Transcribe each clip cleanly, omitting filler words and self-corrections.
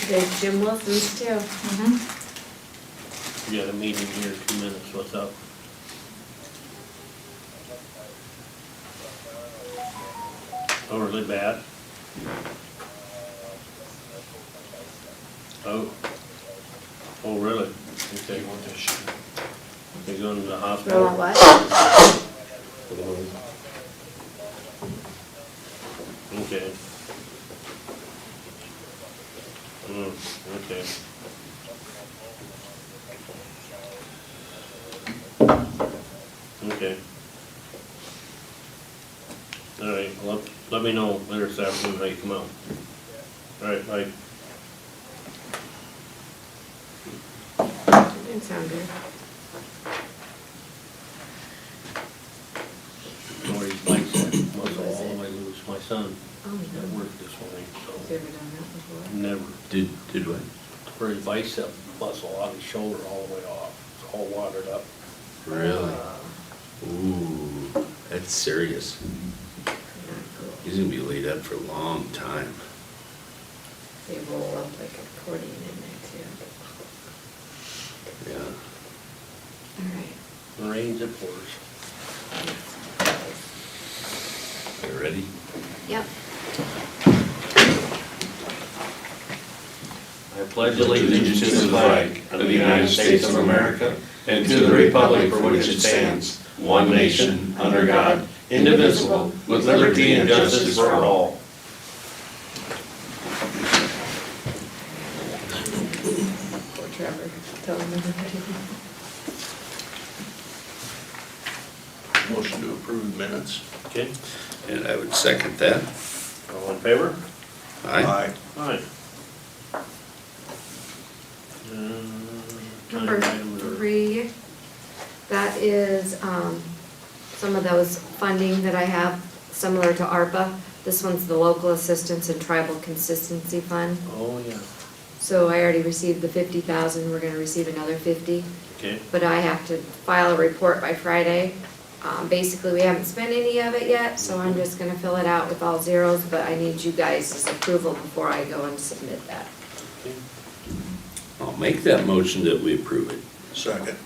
There's Jim Wilson's too. We got a meeting here in 2 minutes, what's up? Oh, really bad? Oh. Oh, really? Okay. They going to the hospital? Well, what? Okay. Okay. Okay. All right, well, let me know later this afternoon how you come out. All right, bye. Didn't sound good. Nobody's bike set, muscle all the way loose. My son Oh, at no. work this morning, Have you ever done that before? so never. Did what? For his bicep muscle on his shoulder all the way off. It's all watered up. Really? Ooh, that's serious. Not cool. He's gonna be laid up for a long time. They roll up like a accordion in there too. Yeah. All right. Rains it pours. You ready? Yep. I pledge allegiance to the flag of the United States of America and to the republic for which it stands, one nation, under God, indivisible, with liberty and justice for all. Poor Trevor. Tell him everybody. Motion to approve minutes. Okay, And I would second that. all in favor? Aye. Aye. Number 3, that is some of those funding that I have similar to ARPA. This one's the Local Assistance and Tribal Consistency Fund. Oh, yeah, So I already received the 50,000, we're gonna receive another 50. okay, But I have to file a report by Friday. Basically, we haven't spent any of it yet, so I'm just gonna fill it out with all zeros, but I need you guys' approval before I go and submit that. okay. I'll make that motion that we approve it. Second.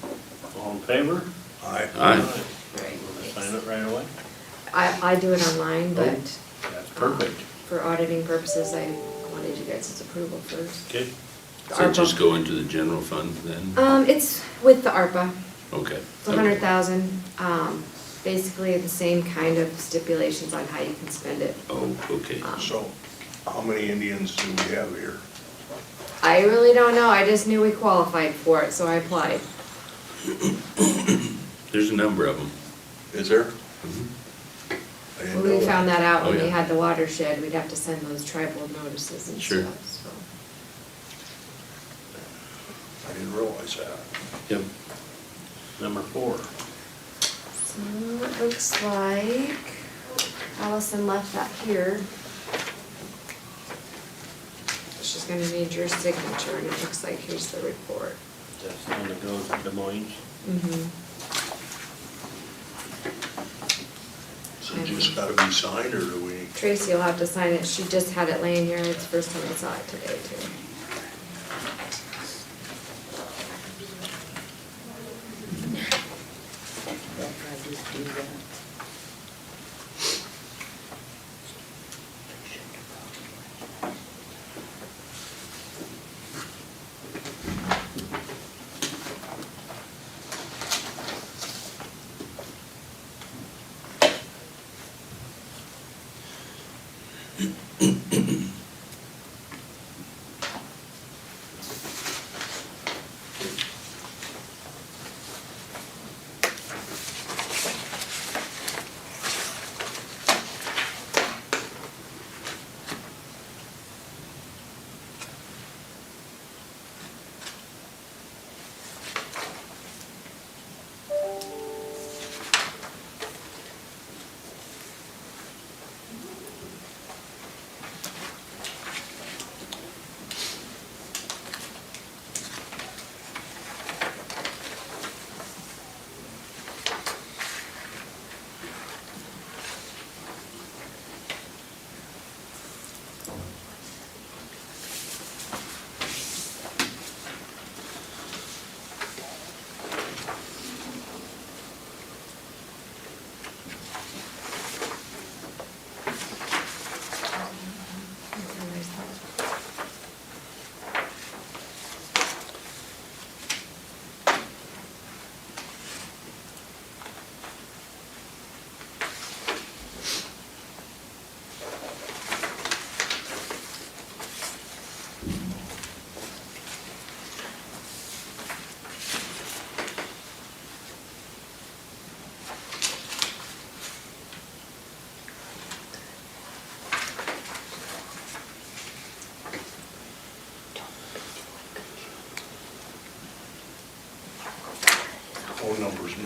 All in favor? Aye. Aye. Right. Sign it right away? I do it online, but That's perfect. for auditing purposes, I wanted you guys' approval first. Okay, The So just ARPA. go into the general fund then? It's with the ARPA, Okay. it's 100,000, basically the same kind of stipulations on how you can spend it. Oh, okay. So, how many Indians do we have here? I really don't know, I just knew we qualified for it, so I applied. There's a number of them. Is there? Mhm. I didn't When know we that. found that out when Oh, we yeah. had the watershed, we'd have to send those tribal notices and Sure. stuff, so. I didn't realize that. Yep. number 4. So it looks like Allison left that here. She's gonna need your signature, and it looks like here's the report. That's the one that goes to Des Moines. Mm-hmm. So it just gotta be signed, or do we? Tracy will have to sign it, she just had it laying here, it's the first time I saw it today too.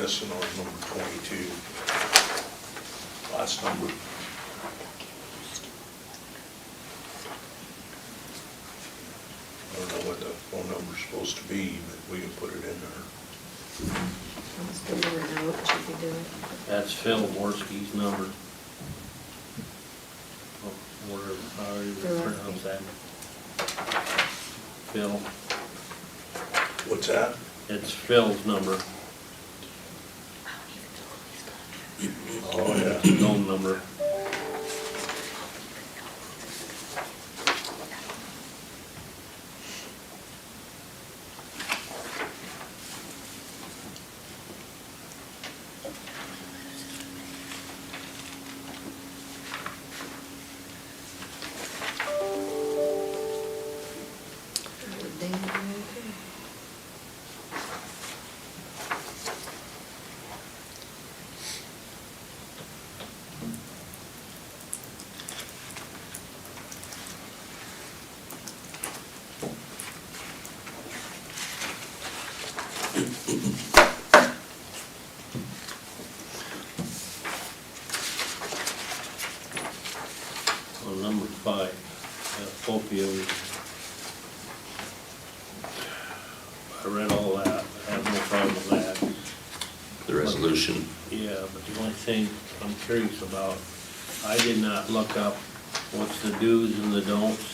missing on number 22. Last number. I don't know what the phone number's supposed to be, but we can put it in there. Let's give her a note, she can do it. That's Phil Worski's number. Or how you pronounce that? Phil, What's that? it's Phil's number, Oh, yeah. his own number. On number 5, opioids. I read all that, I have no problem with that. The resolution. Yeah, but the only thing I'm curious about, I did not look up what's the do's and the don'ts.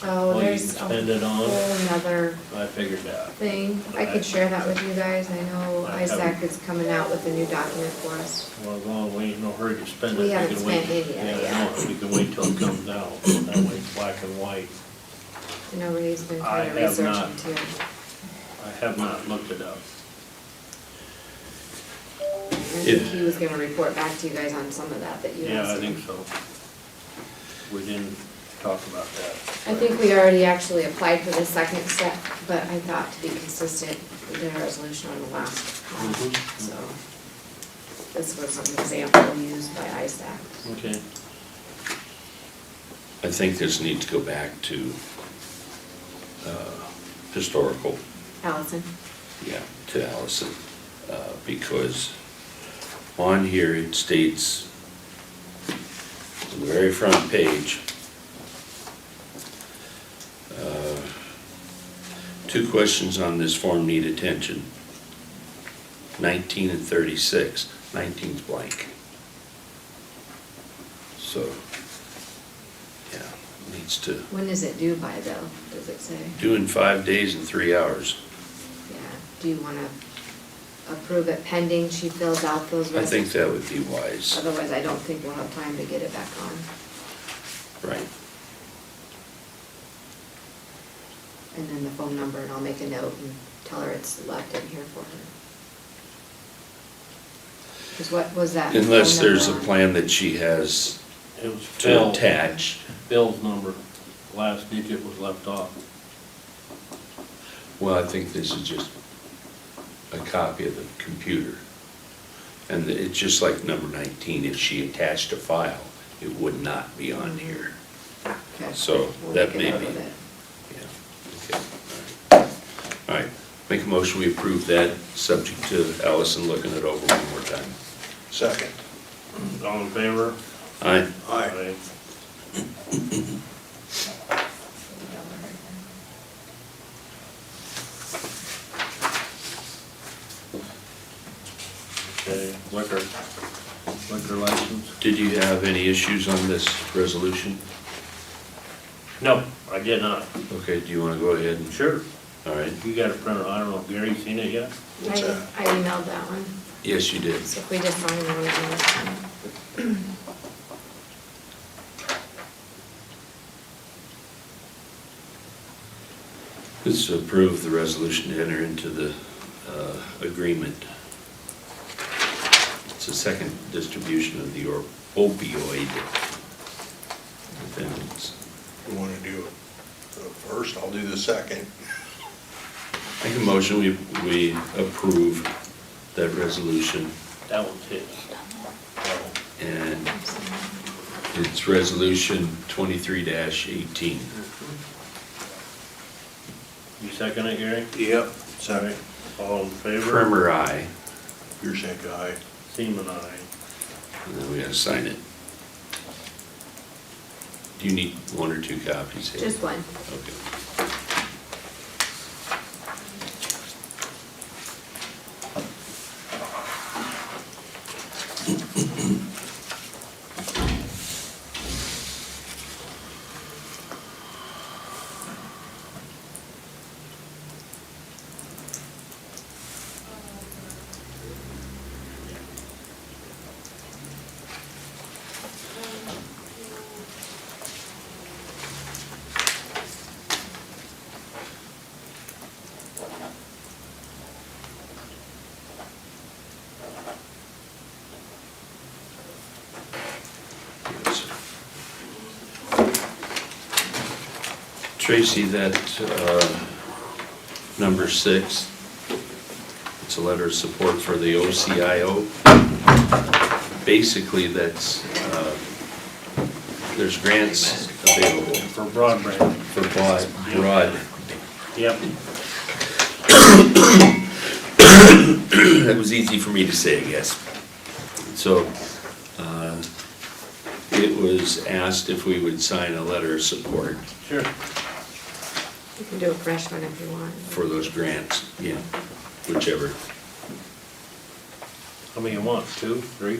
Oh, What you there's a spend it on? whole nother I figured that. thing. I could share that with you guys. I know I Isaac haven't- is coming out with a new document for us. Well, as long as we ain't no hurry to spend it. We haven't can wait. spent any yet, Yeah, I know, we can wait till it comes out, that way it's black and white. I know Ray's been I kind of have not. researching too. I have not looked it up. I think he was gonna report back to you guys on some of that you Yeah, asked I him. think so. We didn't talk about that. I think we already actually applied for the second step, but I thought to be consistent, we did a resolution on the last one. Mhm. So this was an example used by Isaac. Okay. I think this needs to go back to historical, Allison? yeah, to Allison, because on here it states, on the very front page, 2 questions on this form need attention. 19 and 36. 19's blank. So, yeah, needs to, When is it due by though, does it say? due in 5 days and 3 hours. Yeah, do you wanna approve it pending she fills out those I think resumes? that would be wise, Otherwise, I don't think we'll have time to get it back on. right? And then the phone number, and I'll make a note and tell her it's left in here for her. Cause what was that? Unless phone there's a number on? plan that she has It was to Phil. attach. Bill's number, last digit was left off. Well, I think this is just a copy of the computer. And it's just like number 19, if she attached a file, it would not be on here. Okay. So We'll that make a may note be, of it. yeah, okay, all right. Make a motion, we approve that, subject to Allison looking it over one more time. Second. All in favor? Aye. Aye. Okay, liquor license? Did you have any issues on this resolution? No, I did not. Okay, do you want to go ahead and, Sure. all right? You got a printer, I don't know if Gary's seen it yet? What's that? I emailed that one, Yes, you did. so if we just sign one of those. This is to approve the resolution to enter into the agreement. It's a second distribution of the opioid defendants. You want to do it first? I'll do the second. Make a motion, we approve that resolution, That one's his. and it's resolution 23-18. You second it, Gary? Yep. Sorry. All in favor? Primer, aye. Pure aye. Seaman, aye. And then we gotta sign it. Do you need one or two copies here? Just one. Okay. Tracy, that, number 6, it's a letter of support for the OCIO. Basically, that's, there's grants available For broadband. for broad. Yep. That was easy for me to say, I guess. So, it was asked if we would sign a letter of support Sure. You can do a fresh one if you want. for those grants, yeah, whichever. How many you want, 2, 3?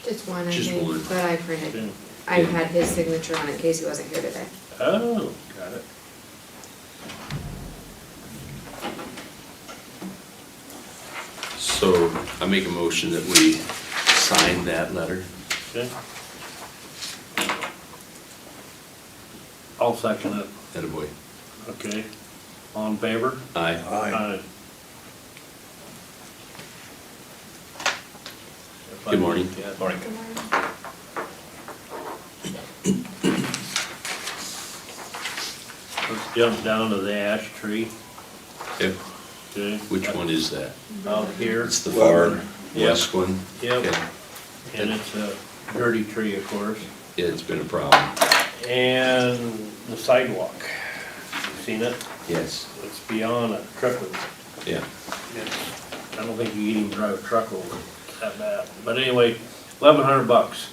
Just one, I Just think, one. but I printed. Yeah. I had his signature on it in case he wasn't here today. Oh, got it. So I make a motion that we sign that letter. Okay. I'll second it. Attaboy. Okay. All in favor? Aye. Aye. Good morning. Yeah, morning. Let's jump down to the ash tree, Okay. okay? Which one is that? Out here. It's the far Yep. west one? Yep, Okay. and it's a dirty tree, of course. Yeah, it's been a problem. And the sidewalk, you seen it? Yes. It's beyond a trickle. Yeah. I don't think you can even drive a truck over it, it's that bad. But anyway, $1,100.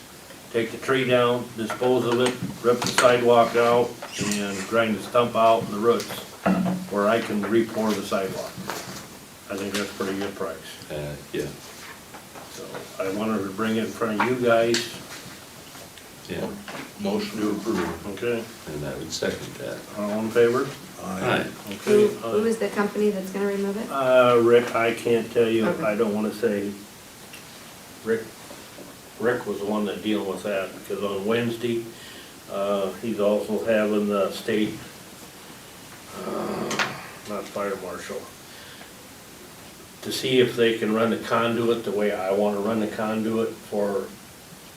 Take the tree down, dispose of it, rip the sidewalk out, and grind the stump out and the roots, where I can re-pour the sidewalk. I think that's a pretty good price. Yeah, So I wanted to bring it in front of you guys, yeah. Motion to approve. okay? And I would second that. All in favor? Aye. Who, Okay. who is the company that's gonna remove it? Rick, I can't tell you, Okay. I don't wanna say. Rick was the one that deal with that, because on Wednesday, he's also having the state, not fire marshal, to see if they can run the conduit the way I wanna run the conduit for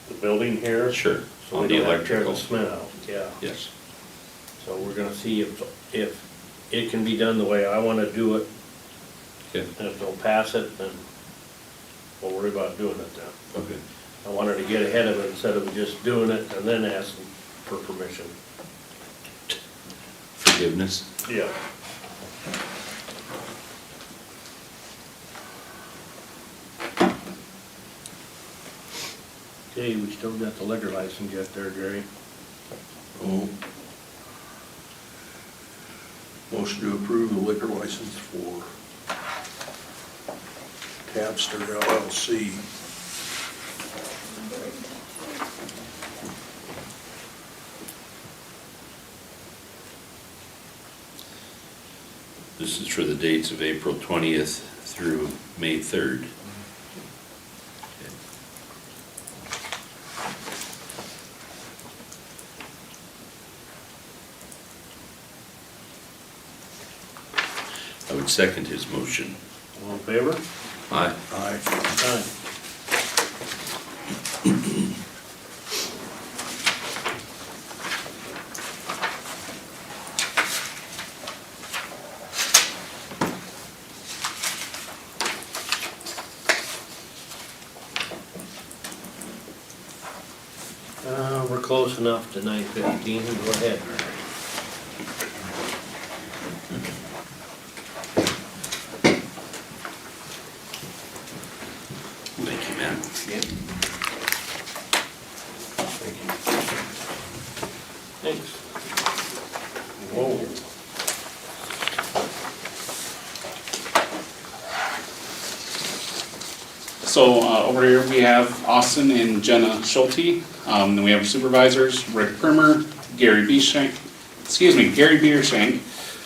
the building here. Sure, So on we the don't have to tear the electrical. cement out, yeah. Yes. So we're gonna see if it can be done the way I wanna do it. Okay. And if they'll pass it, then we'll worry about doing it then. Okay. I wanted to get ahead of it instead of just doing it and then asking for permission. Forgiveness? Yeah. Okay, we still got the liquor license yet there, Jerry. Oh. Motion to approve the liquor license for Tabster LLC. This is for the dates of April 20th through May 3rd. I would second his motion. All in favor? Aye. Aye. Aye. We're close enough to 9:15, go ahead. Thanks. Whoa. So over here, we have Austin and Jenna Schulte. Then we have supervisors, Rick Primer, Gary Biershank,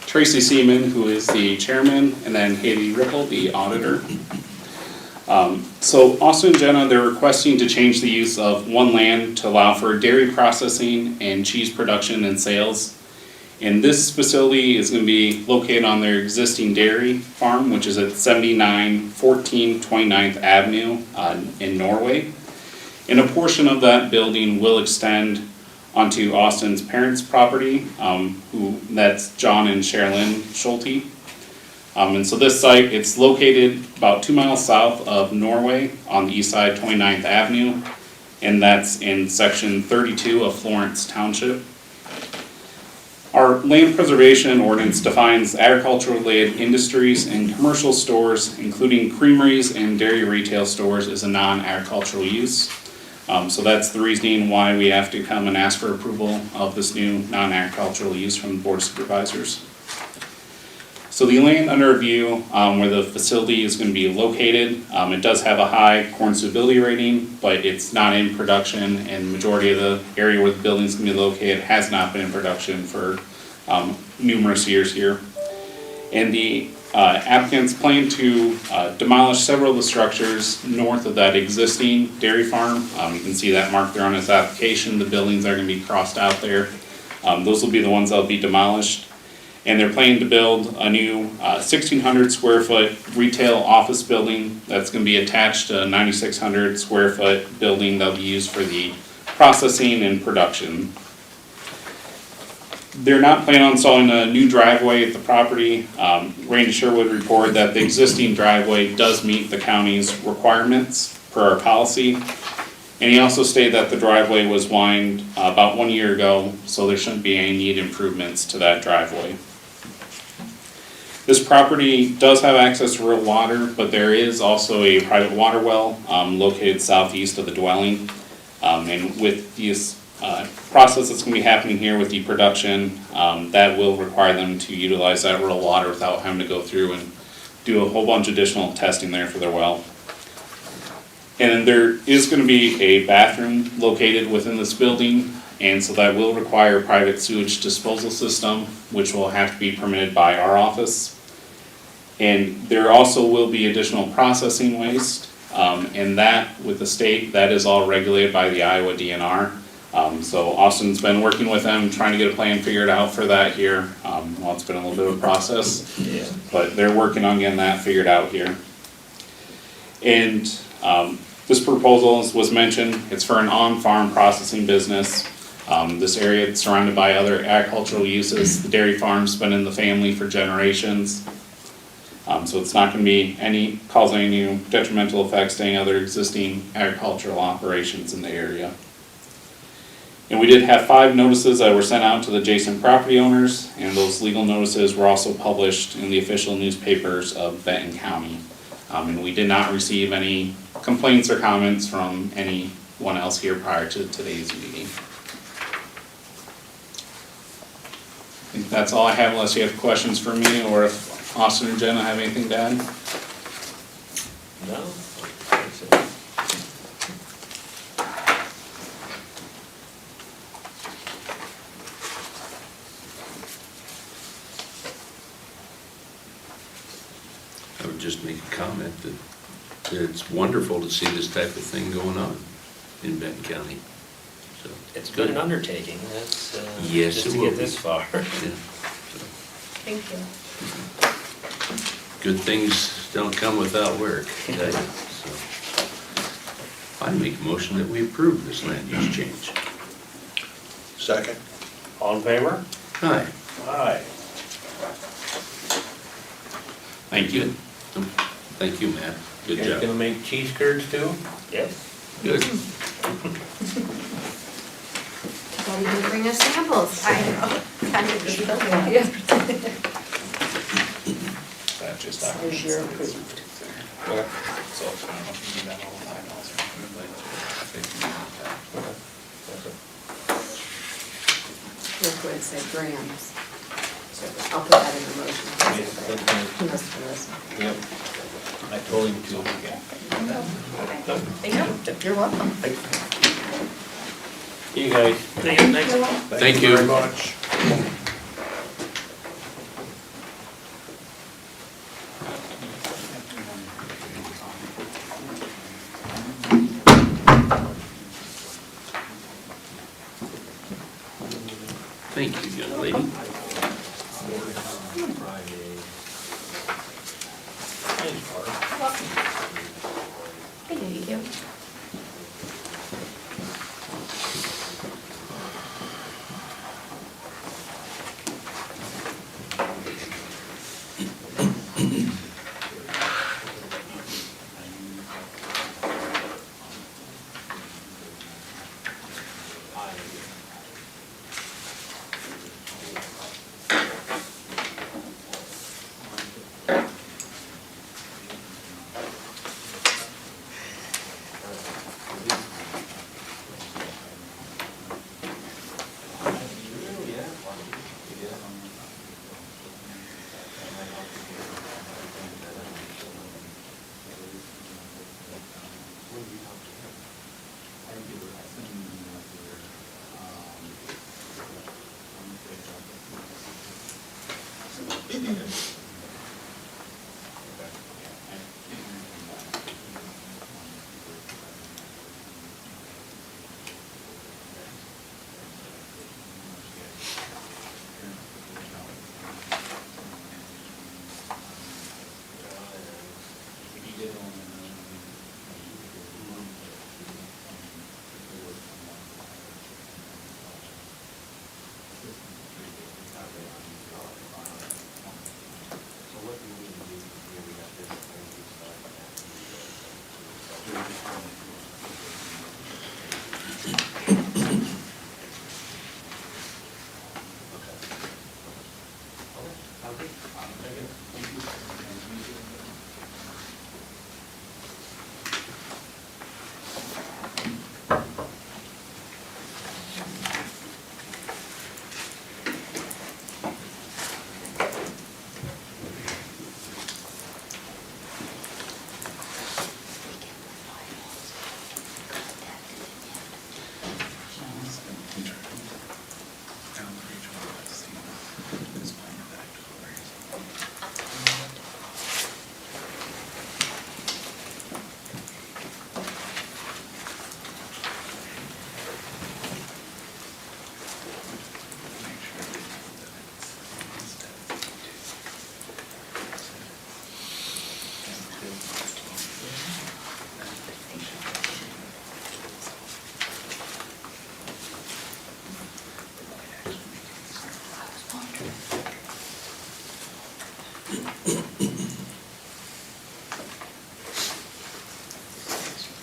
Tracy Seaman, who is the chairman, and then Haley Ripple, the auditor. So Austin and Jenna, they're requesting to change the use of one land to allow for dairy processing and cheese production and sales. And this facility is going to be located on their existing dairy farm, which is at 7914 29th Avenue in Norway. And a portion of that building will extend onto Austin's parents' property, that's John and Sherilyn Schulte. And so this site, it's located about 2 miles south of Norway on the east side, 29th Avenue, and that's in section 32 of Florence Township. Our land preservation ordinance defines agricultural-related industries and commercial stores, including creameries and dairy retail stores, as a non-agricultural use. So that's the reasoning why we have to come and ask for approval of this new non-agricultural use from the Board of Supervisors. So the land under review, where the facility is going to be located, it does have a high corn stability rating, but it's not in production, and the majority of the area where the building is going to be located has not been in production for numerous years here. And the applicants plan to demolish several of the structures north of that existing dairy farm. You can see that marked there on his application. The buildings are going to be crossed out there. Those will be the ones that will be demolished. And they're planning to build a new 1,600 square foot retail office building that's going to be attached to a 9,600 square foot building that'll be used for the processing and production. They're not planning on installing a new driveway at the property. Randy Sherwood reported that the existing driveway does meet the county's requirements per our policy. And he also stated that the driveway was widened about 1 year ago, so there shouldn't be any need improvements to that driveway. This property does have access to rural water, but there is also a private water well located southeast of the dwelling. And with this process that's going to be happening here with the production, that will require them to utilize that rural water without having to go through and do a whole bunch of additional testing there for their well. And then there is going to be a bathroom located within this building, and so that will require a private sewage disposal system, which will have to be permitted by our office. And there also will be additional processing waste, and that, with the state, that is all regulated by the Iowa DNR. So Austin's been working with them, trying to get a plan figured out for that here. Well, it's been a little bit of a process, but they're working on getting that figured out here. And this proposal, as was mentioned, it's for an on-farm processing business. This area is surrounded by other agricultural uses. The dairy farm's been in the family for generations. So it's not going to be cause any new detrimental effects to any other existing agricultural operations in the area. And we did have 5 notices that were sent out to the adjacent property owners, and those legal notices were also published in the official newspapers of Benton County. And we did not receive any complaints or comments from anyone else here prior to today's meeting. I think that's all I have, unless you have questions for me, or if Austin or Jenna have anything to add. No? I would just make a comment that it's wonderful to see this type of thing going on in Benton County. So It's been an undertaking, that's, Yes, just it to will get this be. far. Yeah. Thank you. Good things don't come without work, I tell you. So I make a motion that we approve this land use change. Second? All in favor? Aye. Aye. Thank you. Thank you, Matt. Good You guys job. gonna make cheese curds too? Yep. Good. Well, you can bring us samples. I know. Kind of just building. Yeah. That just Is your approved. So, I don't know if you do that all the time, also, but. Liquid said grams. So I'll put that in the motion. Yes, that's fine. He must have listened. Yep. I told him to. Thank you. You're welcome. You guys. Thank you. Very much. Thank you, young lady. Thank you.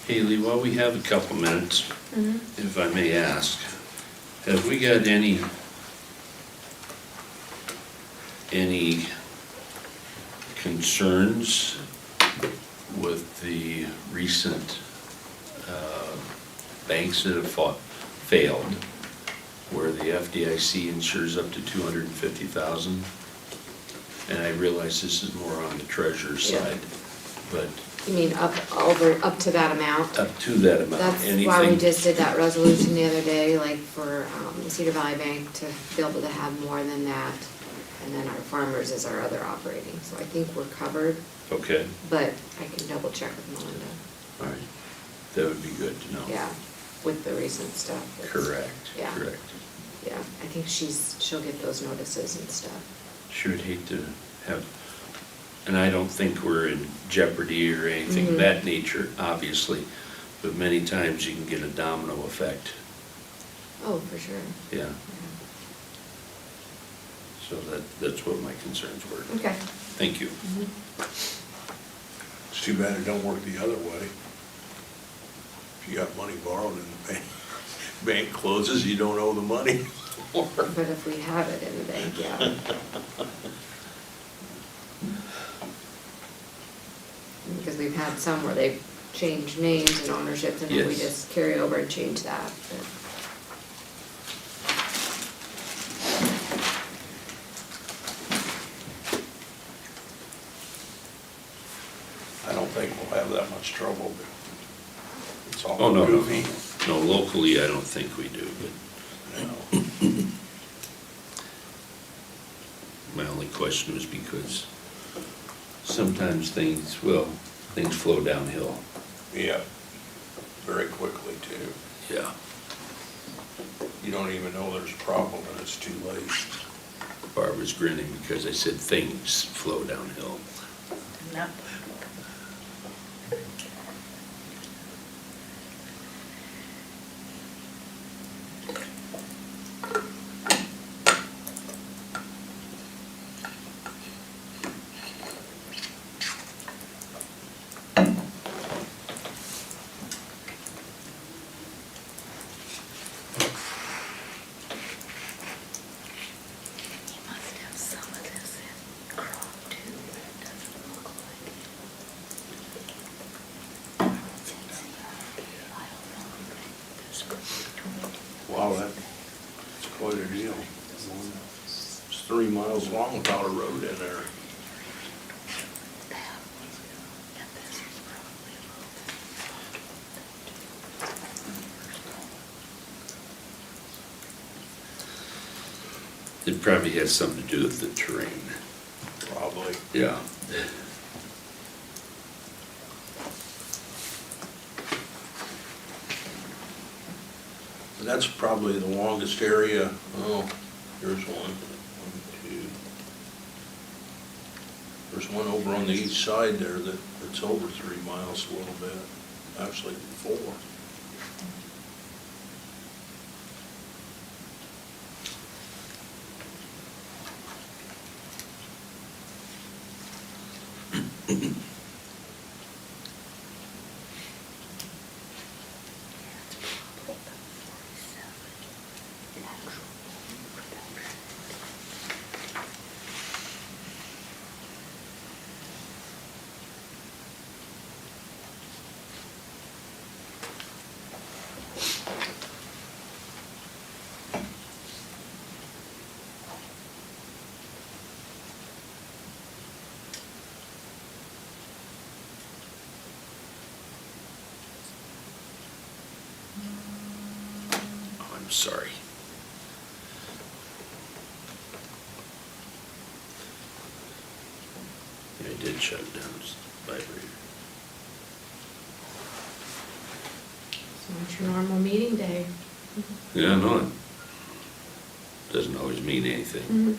Haley, while we have a couple minutes, if I may ask, have we got any concerns with the recent banks that have failed, where the FDIC insures up to $250,000? And I realize this is more on the treasurer's Yeah. side, but You mean up to that amount? up to that amount, That's anything? why we just did that resolution the other day, like for Cedar Valley Bank to be able to have more than that. And then our farmers is our other operating, so I think we're covered, Okay, but I can double check with Melinda. all right. That would be good to know. Yeah, with the recent stuff. It's- Correct, Yeah. correct. Yeah, I think she'll get those notices and stuff. Sure would hate to have, and I don't think we're in jeopardy or anything of Mhm. that nature, obviously, but many times you can get a domino effect, Oh, for sure. yeah. Yeah. So that's what my concerns were. Okay. Thank you. It's too bad it don't work the other way. If you got money borrowed and the bank closes, you don't owe the money. But if we have it in the bank, yeah. Because we've had some where they've changed names and ownerships, and then we Yes. just carry over and change that. But much trouble. It's all Oh, no, no, goofy. no, locally, I don't think we do, but You know. my only question was because sometimes things flow downhill. Yeah, very quickly too. Yeah. You don't even know there's a problem and it's too late. Barbara's grinning because I said things flow downhill. Yep. You must have some of this in crop too, but it doesn't look like it. I don't know. This could be 20. Wow, that's quite a deal. It's 3 miles long without a road in there. That one, and this is probably a little It probably has something to do with the terrain. Probably. Yeah. And that's probably the longest area. Oh, here's one. 1, 2. There's one over on the east side there that's over 3 miles a little bit. Actually, 4. Oh, I'm sorry. Yeah, I did shut it down, it's vibrator. So it's your normal meeting day. Yeah, no, it doesn't always mean anything. Mhm.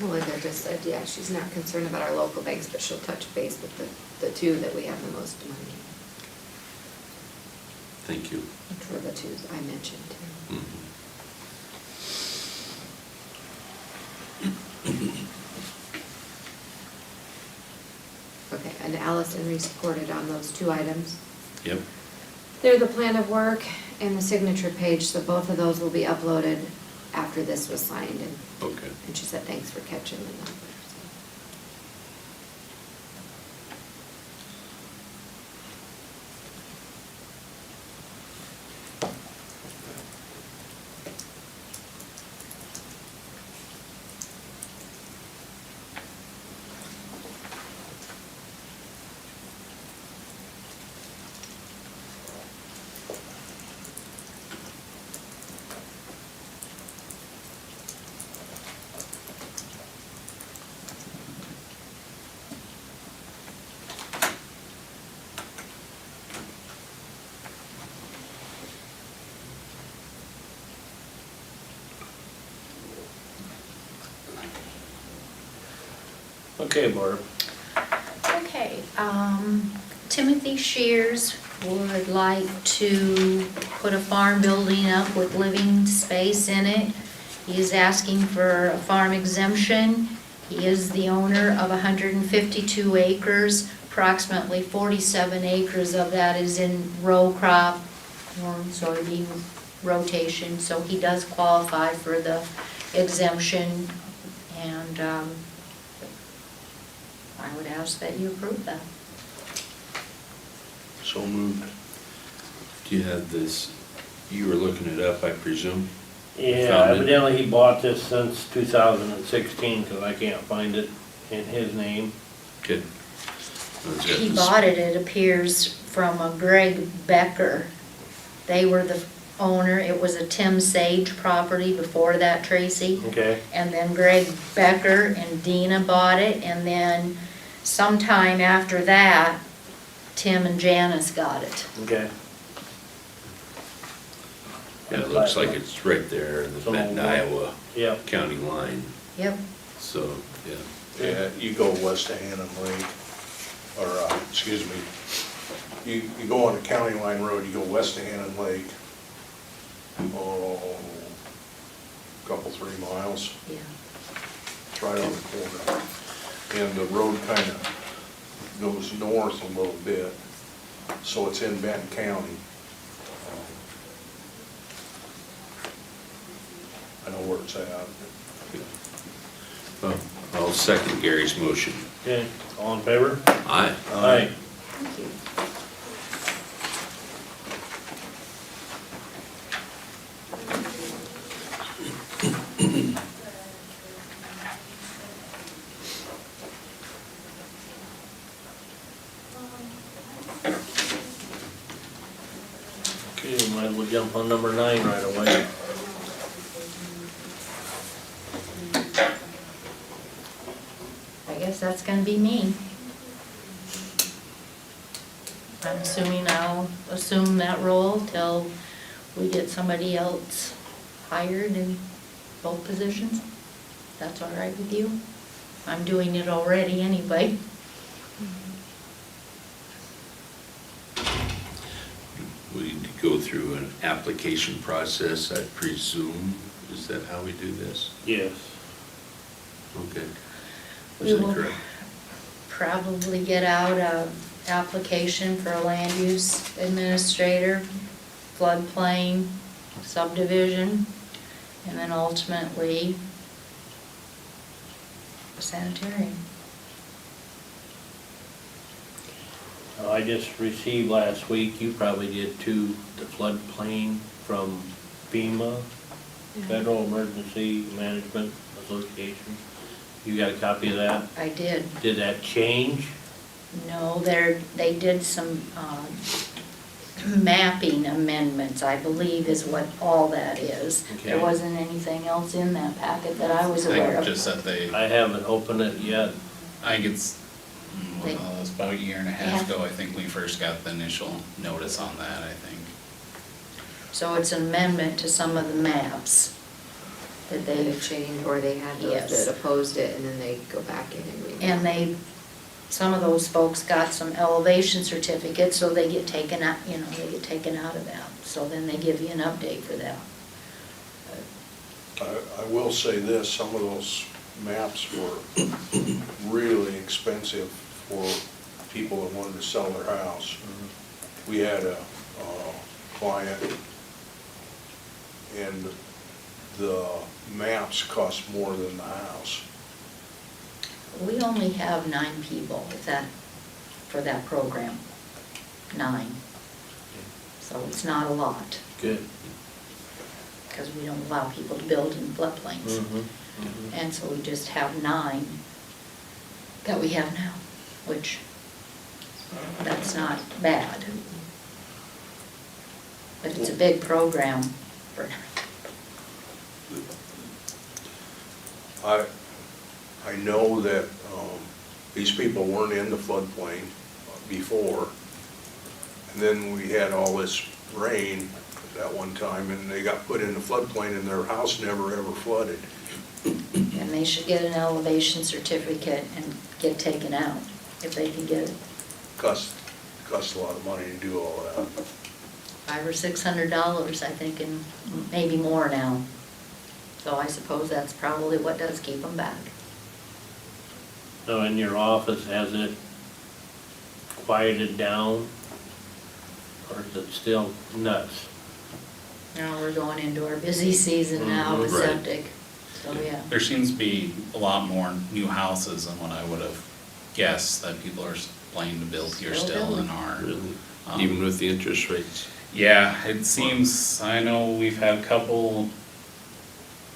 Melinda just said, yeah, she's not concerned about our local banks, but she'll touch base with the two that we have the most money, Thank you. which were the two I mentioned too. Mhm. Okay, and Allison reported on those 2 items. Yep. They're the plan of work and the signature page, so both of those will be uploaded after this was signed, Okay. and she said, thanks for catching the numbers. Okay, Barb. Okay, Timothy Shears would like to put a farm building up with living space in it. He is asking for a farm exemption. He is the owner of 152 acres. Approximately 47 acres of that is in row crop, corn, soybean rotation, so he does qualify for the exemption, and I would ask that you approve that. So moved. Do you have this, you were looking it up, I presume? Yeah, Found it. evidently he bought this since 2016, because I can't find it in his name. Good. Was that He the- bought it, it appears, from a Greg Becker. They were the owner, it was a Tim Sage property before that, Tracy. Okay, And then Greg Becker and Dina bought it, and then sometime after that, Tim and Janice got it. okay. Yeah, it looks like it's right there in the Some Benton, old- Iowa Yep, county line, Yep, so, yeah. Yeah, you go west of Hannah Lake, or, excuse me, you go on the county line road, you go west of Hannah Lake, oh, couple, 3 miles, yeah. it's right on the corner. And the road kind of goes north a little bit, so it's in Benton County. I know where it's at. Well, I'll second Gary's motion. okay, all in favor? Aye. Aye. Thank you. Okay, we might as well jump on number 9 right away. I guess that's gonna be me. I'm assuming I'll assume that role till we get somebody else hired in both positions. That's all right with you? I'm doing it already anyway. We need to go through an application process, I presume. Is that how we do this? Yes. Okay. We Is that will correct? probably get out a application for a land use administrator, floodplain, subdivision, and then ultimately a sanitarian. I just received last week, you probably did too, the floodplain from FEMA, Federal Emergency Management Association. You got a copy of that? I did. Did that change? No, they did some mapping amendments, I believe is what all that is. There Okay. wasn't anything else in that packet that I was I aware think of. just that they, I haven't opened it yet. I think it's, They- it was about a year and a They half have- ago, I think we first got the initial notice on that, I think. So it's an amendment to some of the maps that They've they've, changed, or they had those Yes. that opposed it, and then they go back in and read. and some of those folks got some elevation certificates, so they get taken out, they get taken out of that. So then they give you an update for that. I will say this, some of those maps were really expensive for people that wanted to sell their house. We had a client, and the maps cost more than the house. We only have 9 people for that program. 9. So it's not a lot, Good. because we don't allow people to build in floodplains. And so we just have 9 that we have now, which, that's not bad. But it's a big program for, I know that these people weren't in the floodplain before, and then we had all this rain at one time, and they got put in the floodplain, and their house never ever flooded. and they should get an elevation certificate and get taken out, if they can get Costs a lot of money to do all that. $500 or $600, I think, and maybe more now. So I suppose that's probably what does keep them back. So in your office, has it quieted down? Or is it still nuts? Now we're going into our busy season now with Right. septic, so yeah. There seems to be a lot more new houses than what I would have guessed that people are planning to build here Still still building. and are. Really, even with the interest rates. Yeah, it seems, I know we've had a couple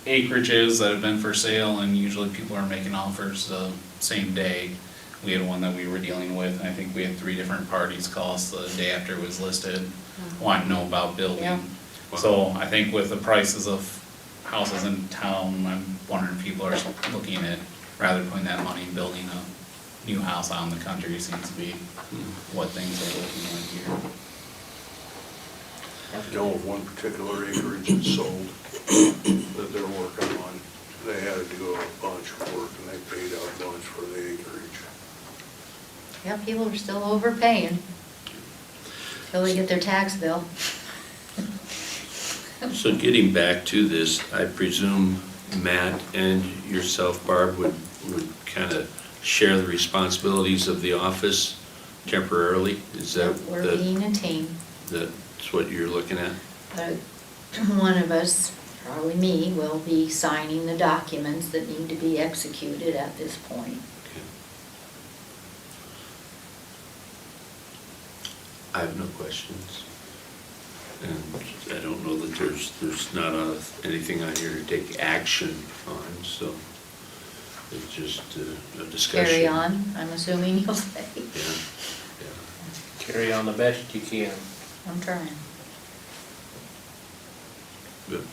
acreages that have been for sale, and usually people are making offers the same day. We had one that we were dealing with, and I think we had 3 different parties call us the day after it was listed, wanting to know about Yeah. building. So I think with the prices of houses in town, I'm wondering if people are looking at, rather than putting that money in building a new house out in the country, seems to be what things are looking like here. I know of one particular acreage that's sold that they're working on. They had to do a bunch of work and they paid out a bunch for the acreage. Yeah, people are still overpaying till they get their tax bill. So getting back to this, I presume Matt and yourself, Barb, would kind of share the responsibilities of the office temporarily? Is that, We're being a team, that's what you're looking at? but one of us, probably me, will be signing the documents that need to be executed at this point. Okay. I have no questions. And I don't know that there's not anything on here to take action on, so it's just a discussion. Carry on, I'm assuming you'll say. Yeah, yeah. Carry on the best you can. I'm trying. Good.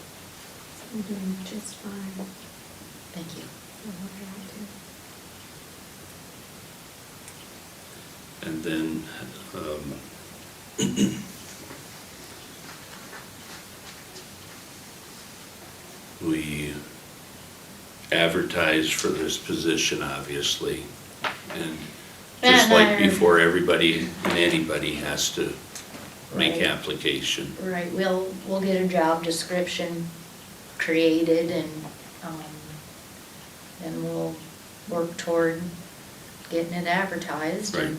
I'm doing just fine. Thank you. And then, we advertise for this position, obviously, and just like before, everybody and anybody has to make Right. application. Right, we'll get a job description created and then we'll work toward getting it advertised. Right.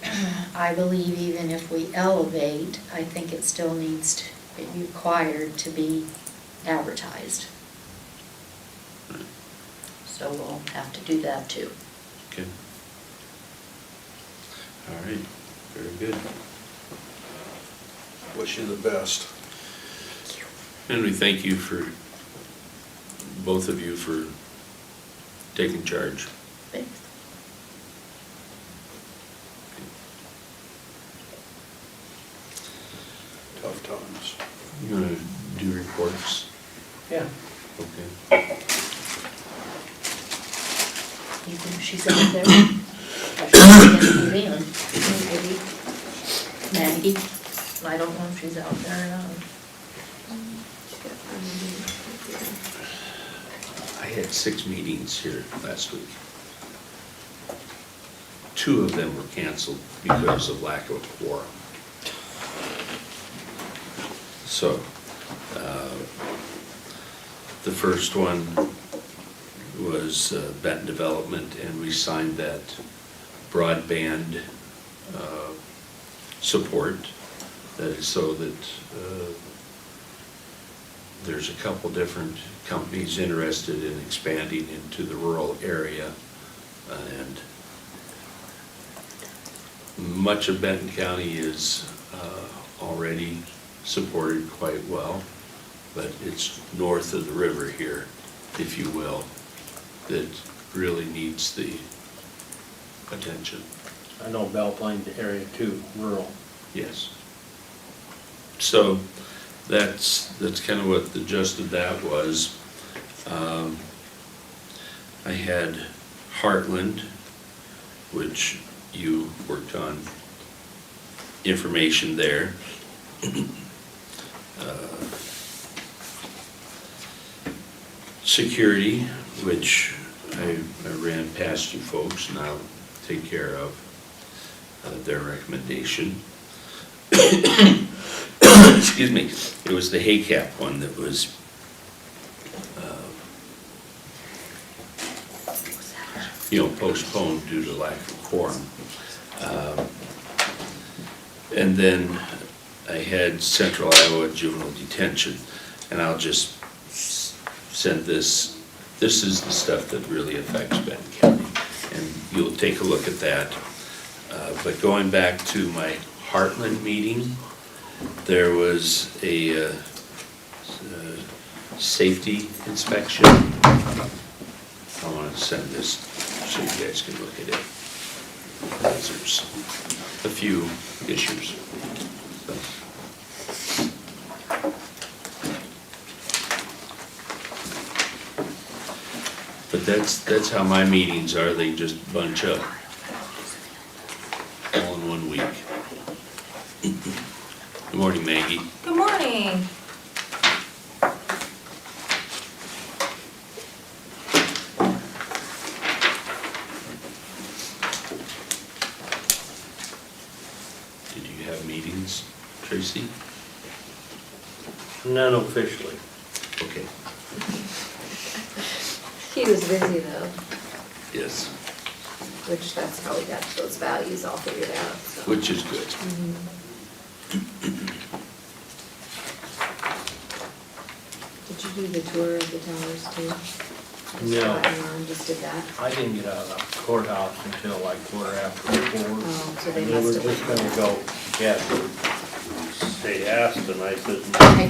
And I believe even if we elevate, I think it still needs to be required to be advertised. Right. So we'll have to do that too. Okay. All right, very good. Wish you the best. And we thank you for, both of you, for taking charge. Thanks. Tough times. You want to do reports? Yeah. Okay. You think she's out there? I should get her in. Maybe. Maggie, I don't know if she's out there or not. I had 6 meetings here last week. 2 of them were canceled because of lack of a quorum. So, the first one was Benton Development, and we signed that broadband support. That is so that there's a couple different companies interested in expanding into the rural area, and much of Benton County is already supported quite well, but it's north of the river here, if you will, that really needs the attention. I know Belle Plaine area too, rural. Yes. So that's kind of what the gist of that was. I had Heartland, which you worked on information there. Security, which I I ran past you folks, and I'll take care of their recommendation. Excuse me, it was the haycap one that was postponed due to lack of quorum. And then I had Central Iowa Juvenile Detention, and I'll just send this is the stuff that really affects Benton County, and you'll take a look at that. But going back to my Heartland meeting, there was a safety inspection. I want to send this so you guys can look at it. There's a few issues. So. But that's how my meetings are, they just bunch up all in 1 week. Good morning, Maggie. Good morning. Did you have meetings, Tracy? None officially. Okay. He was busy though, Yes, which that's how we got those values all figured out, so. which is good. Did you do the tour of the towers too? No. Just did that? I didn't get out of the courthouse until like 4:15. Oh, so they They were must have. just gonna go, yeah, they asked and I said, Okay.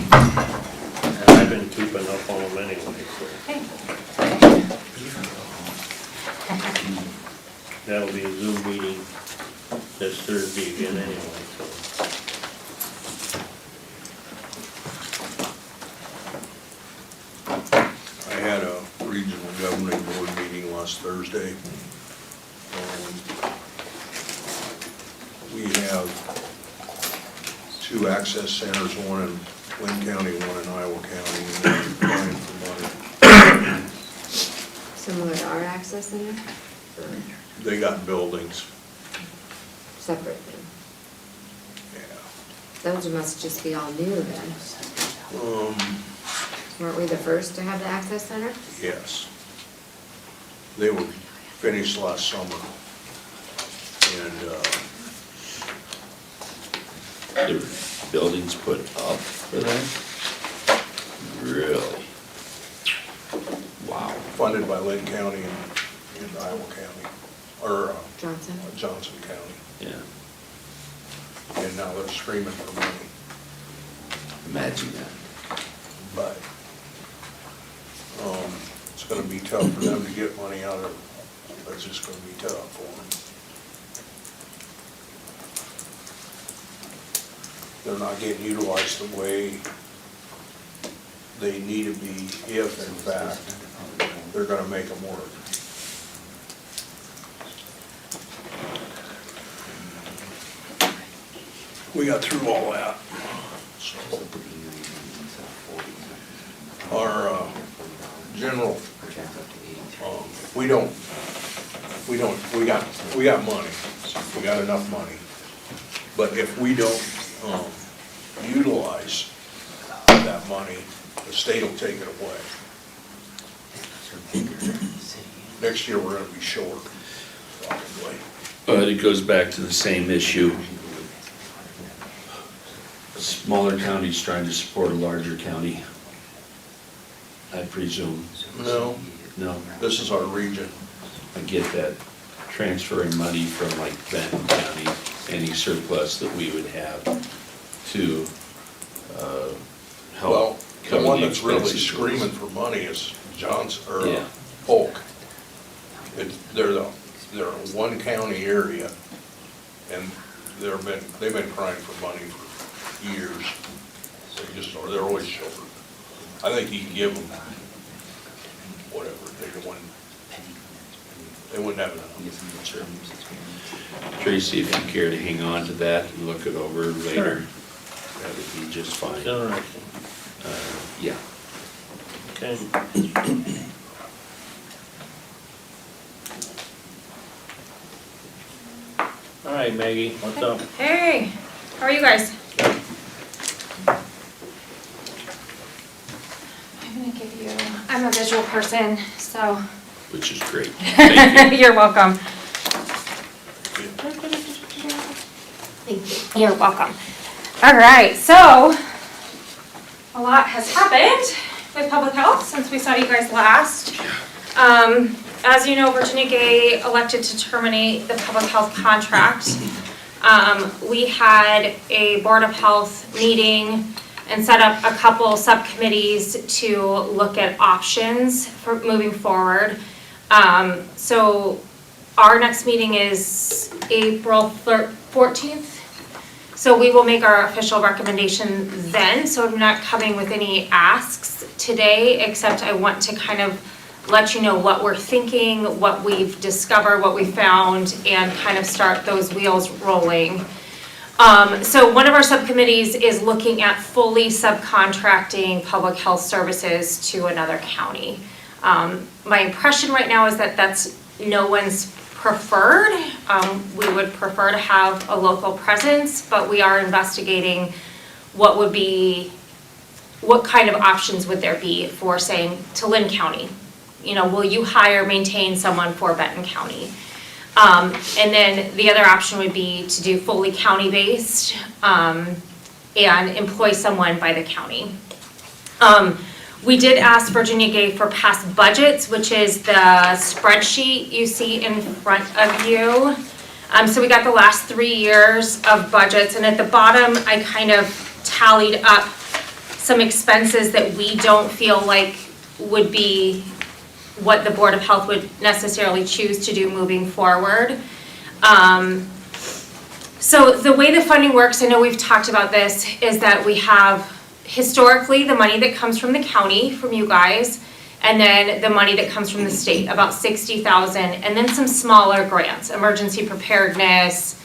and I've been keeping up on them anyway, so. That'll be a Zoom meeting this Thursday again anyway, so. I had a regional governing board meeting last Thursday. We have 2 access centers, one in Lynn County, one in Iowa County, and they're applying for money. Similar to our access center, or They got buildings, separate thing? yeah. Those must just be all new then. Weren't we the first to have the access center? Yes. They were finished last summer. And, There were buildings put up for that? Really? Wow. funded by Lynn County and Iowa County, or Johnson? Johnson County. Yeah, And now they're screaming for money. imagine that. But it's gonna be tough for them to get money out of, it's just gonna be tough for them. They're not getting utilized the way they need to be if, in fact, they're gonna make them work. We got through all that. So, our general, we got money, we got enough money. But if we don't utilize that money, the state will take it away. Next year, we're gonna be short, probably. But it goes back to the same issue. Smaller counties trying to support a larger county, I presume. No, No, this is our region. I get that. Transferring money from like Benton County, any surplus that we would have to help Well, the cover one the that's really expenses. screaming for money is Johnson, or Yeah. Polk. They're a one county area, and they've been crying for money for years. They're always short. I think you can give them whatever, they wouldn't have enough. Sure. Tracy, if you care to hang on to that and look it over later, that would be just fine. It's interesting. Yeah. Okay. All right, Maggie, what's up? Hey, how are you guys? I'm gonna give you, I'm a visual person, so Which is great. Thank you. you're welcome. Thank you. You're welcome. All right, so a lot has happened with public health since we saw you guys last. As you know, Virginia Gay elected to terminate the public health contract. We had a Board of Health meeting and set up a couple subcommittees to look at options for moving forward. So our next meeting is April 14th. So we will make our official recommendation then. So I'm not coming with any asks today, except I want to kind of let you know what we're thinking, what we've discovered, what we found, and kind of start those wheels rolling. So one of our subcommittees is looking at fully subcontracting public health services to another county. My impression right now is that that's no one's preferred. We would prefer to have a local presence, but we are investigating what kind of options would there be for saying to Lynn County. You know, will you hire, maintain someone for Benton County? And then the other option would be to do fully county-based and employ someone by the county. We did ask Virginia Gay for past budgets, which is the spreadsheet you see in front of you. So we got the last 3 years of budgets, and at the bottom, I kind of tallied up some expenses that we don't feel like would be what the Board of Health would necessarily choose to do moving forward. So the way the funding works, I know we've talked about this, is that we have historically the money that comes from the county, from you guys, and then the money that comes from the state, about $60,000, and then some smaller grants, emergency preparedness,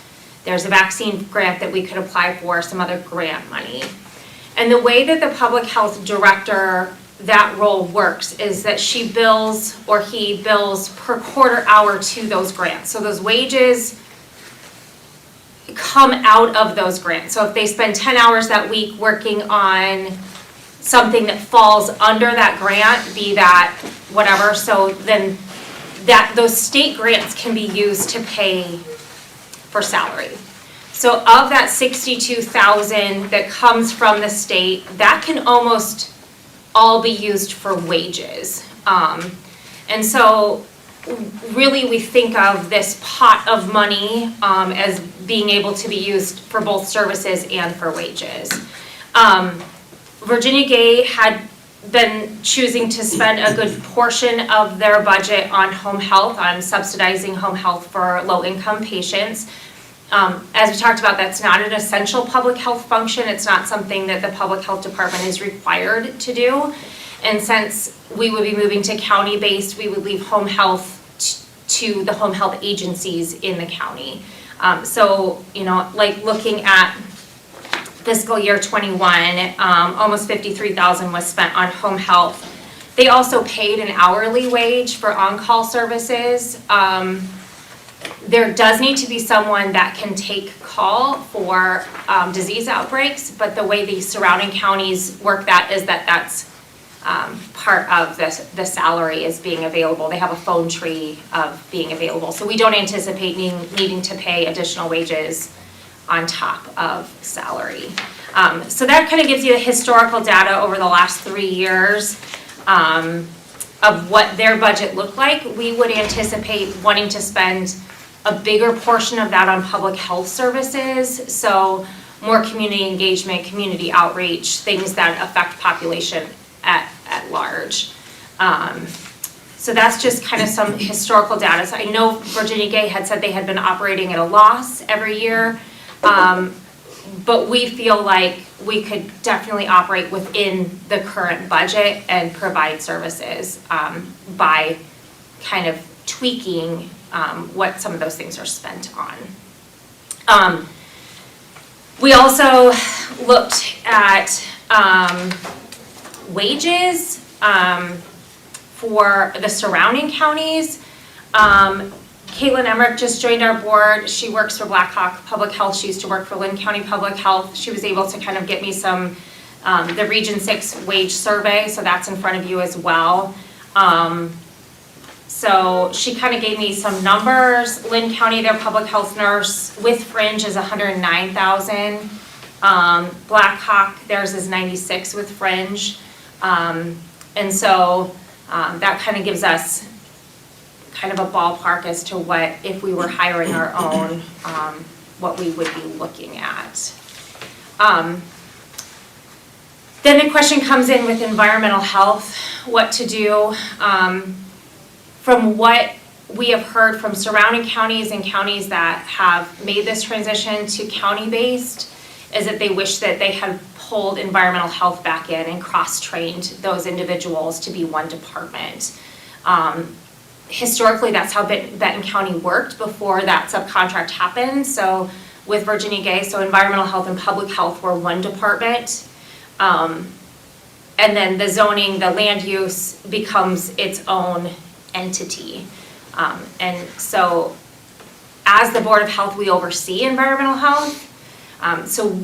there's a vaccine grant that we could apply for, some other grant money. And the way that the public health director, that role works is that she bills or he bills per quarter hour to those grants. So those wages come out of those grants. So if they spend 10 hours that week working on something that falls under that grant, be that whatever, so then those state grants can be used to pay for salary. So of that $62,000 that comes from the state, that can almost all be used for wages. And so really we think of this pot of money as being able to be used for both services and for wages. Virginia Gay had been choosing to spend a good portion of their budget on home health, on subsidizing home health for low-income patients. As we talked about, that's not an essential public health function. It's not something that the public health department is required to do. And since we would be moving to county-based, we would leave home health to the home health agencies in the county. So, you know, like looking at fiscal year 21, almost $53,000 was spent on home health. They also paid an hourly wage for on-call services. There does need to be someone that can take call for disease outbreaks, but the way the surrounding counties work that is that that's part of the salary is being available. They have a phone tree of being available. So we don't anticipate needing to pay additional wages on top of salary. So that kind of gives you the historical data over the last 3 years of what their budget looked like. We would anticipate wanting to spend a bigger portion of that on public health services, so more community engagement, community outreach, things that affect population at large. So that's just kind of some historical data. So I know Virginia Gay had said they had been operating at a loss every year, but we feel like we could definitely operate within the current budget and provide services by kind of tweaking what some of those things are spent on. We also looked at wages for the surrounding counties. Caitlin Emmerich just joined our board. She works for Blackhawk Public Health. She used to work for Lynn County Public Health. She was able to kind of get me some, the Region 6 wage survey, so that's in front of you as well. So she kind of gave me some numbers. Lynn County, their public health nurse with fringe is 109,000. Blackhawk, theirs is 96 with fringe. And so that kind of gives us kind of a ballpark as to what, if we were hiring our own, what we would be looking at. Then the question comes in with environmental health, what to do. From what we have heard from surrounding counties and counties that have made this transition to county-based, is that they wish that they had pulled environmental health back in and cross-trained those individuals to be one department. Historically, that's how Benton County worked before that subcontract happened. So with Virginia Gay, so environmental health and public health were one department. And then the zoning, the land use becomes its own entity. And so as the Board of Health, we oversee environmental health. So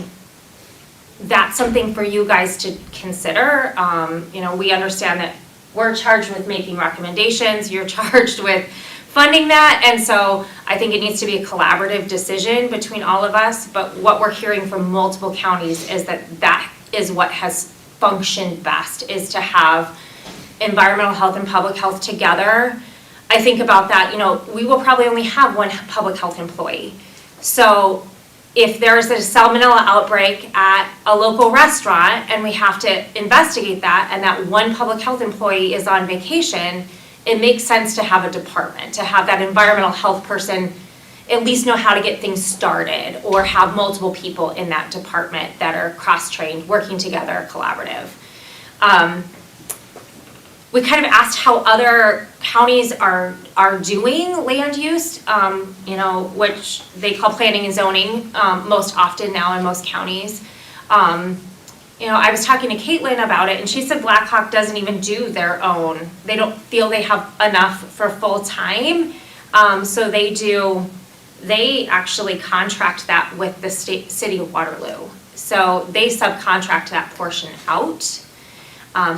that's something for you guys to consider. You know, we understand that we're charged with making recommendations, you're charged with funding that, and so I think it needs to be a collaborative decision between all of us, but what we're hearing from multiple counties is that that is what has functioned best, is to have environmental health and public health together. I think about that, you know, we will probably only have one public health employee. So if there's a salmonella outbreak at a local restaurant and we have to investigate that, and that one public health employee is on vacation, it makes sense to have a department, to have that environmental health person at least know how to get things started, or have multiple people in that department that are cross-trained, working together, collaborative. We kind of asked how other counties are doing land use, you know, which they call planning and zoning most often now in most counties. You know, I was talking to Caitlin about it, and she said Blackhawk doesn't even do their own. They don't feel they have enough for full time, so they actually contract that with the city of Waterloo. So they subcontract that portion out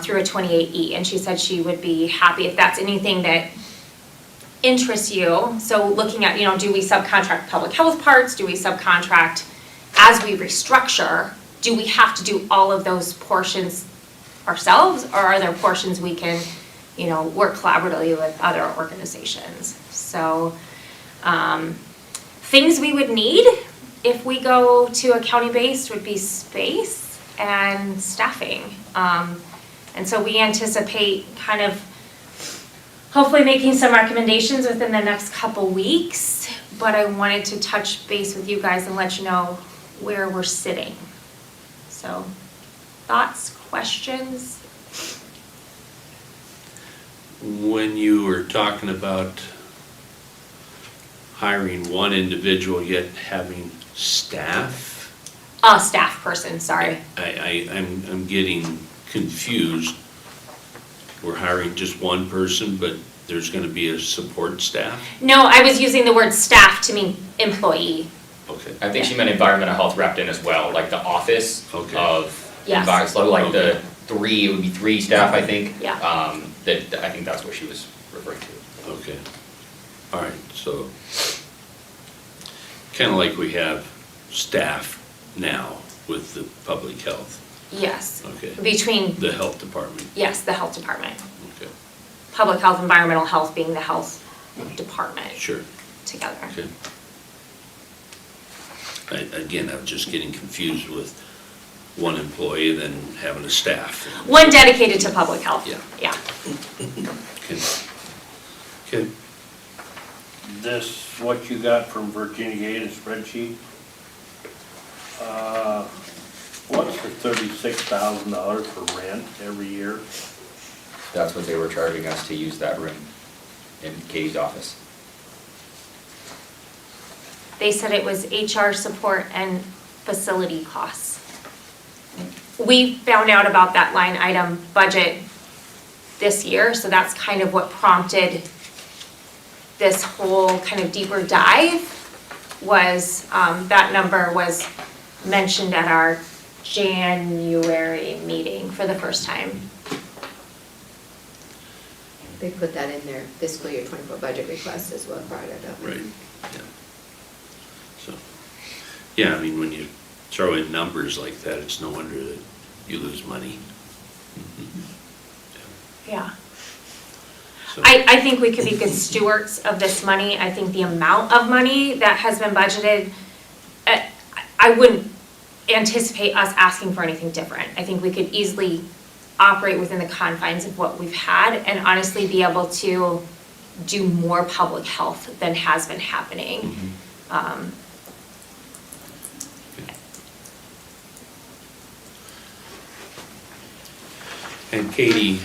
through a 28E, and she said she would be happy if that's anything that interests you. So looking at, you know, do we subcontract public health parts? Do we subcontract as we restructure? Do we have to do all of those portions ourselves, or are there portions we can, you know, work collaboratively with other organizations? So things we would need if we go to a county-based would be space and staffing. And so we anticipate kind of hopefully making some recommendations within the next couple weeks, but I wanted to touch base with you guys and let you know where we're sitting. So, thoughts, questions? When you were talking about hiring one individual yet having staff, Staff person, sorry. I'm getting confused. We're hiring just one person, but there's gonna be a support staff? No, I was using the word staff to mean employee. Okay. I think she meant environmental health wrapped in as well, like the office Okay. of Yes. so like Okay. the three, it would be 3 staff, I think. Yeah. I think that's what she was referring to. Okay. All right, so kinda like we have staff now with the public health, Yes. Okay. Between, the health department. yes, the health department. Okay, Public health, environmental health being the health department sure, together. okay. Again, I'm just getting confused with one employee and then having a staff. One dedicated to public health. Yeah. Yeah. Okay. Okay. This, what you got from Virginia Gate, a spreadsheet? What's the $36,000 for rent every year? That's what they were charging us to use that room in Katie's office. They said it was HR support and facility costs. We found out about that line item budget this year, so that's kind of what prompted this whole kind of deeper dive was, that number was mentioned at our January meeting for the first time. They put that in their fiscal year 24 budget request is what brought it up. Right, yeah. So, yeah, I mean, when you throw in numbers like that, it's no wonder that you lose money. Yeah. So, I think we could be good stewards of this money. I think the amount of money that has been budgeted, I wouldn't anticipate us asking for anything different. I think we could easily operate within the confines of what we've had and honestly be able to do more public health than has been happening. And Katie,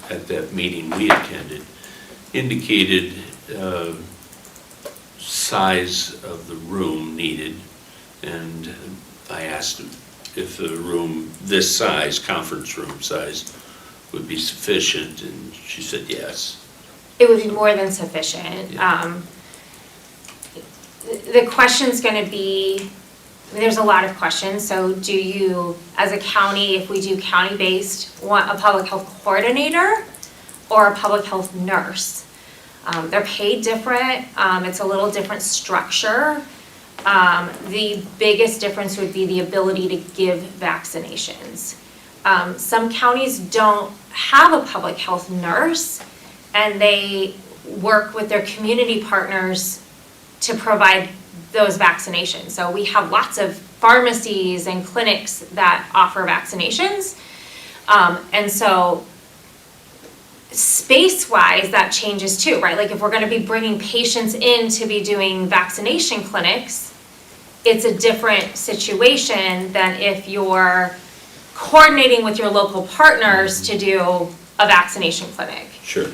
at that meeting we attended, indicated size of the room needed, and I asked if the room this size, conference room size, would be sufficient, and she said yes. It would be more than sufficient. Yeah. The question's gonna be, I mean, there's a lot of questions, so do you, as a county, if we do county-based, want a public health coordinator or a public health nurse? They're paid different, it's a little different structure. The biggest difference would be the ability to give vaccinations. Some counties don't have a public health nurse, and they work with their community partners to provide those vaccinations. So we have lots of pharmacies and clinics that offer vaccinations. And so space-wise, that changes too, right? Like if we're gonna be bringing patients in to be doing vaccination clinics, it's a different situation than if you're coordinating with your local partners to do a vaccination clinic. Sure.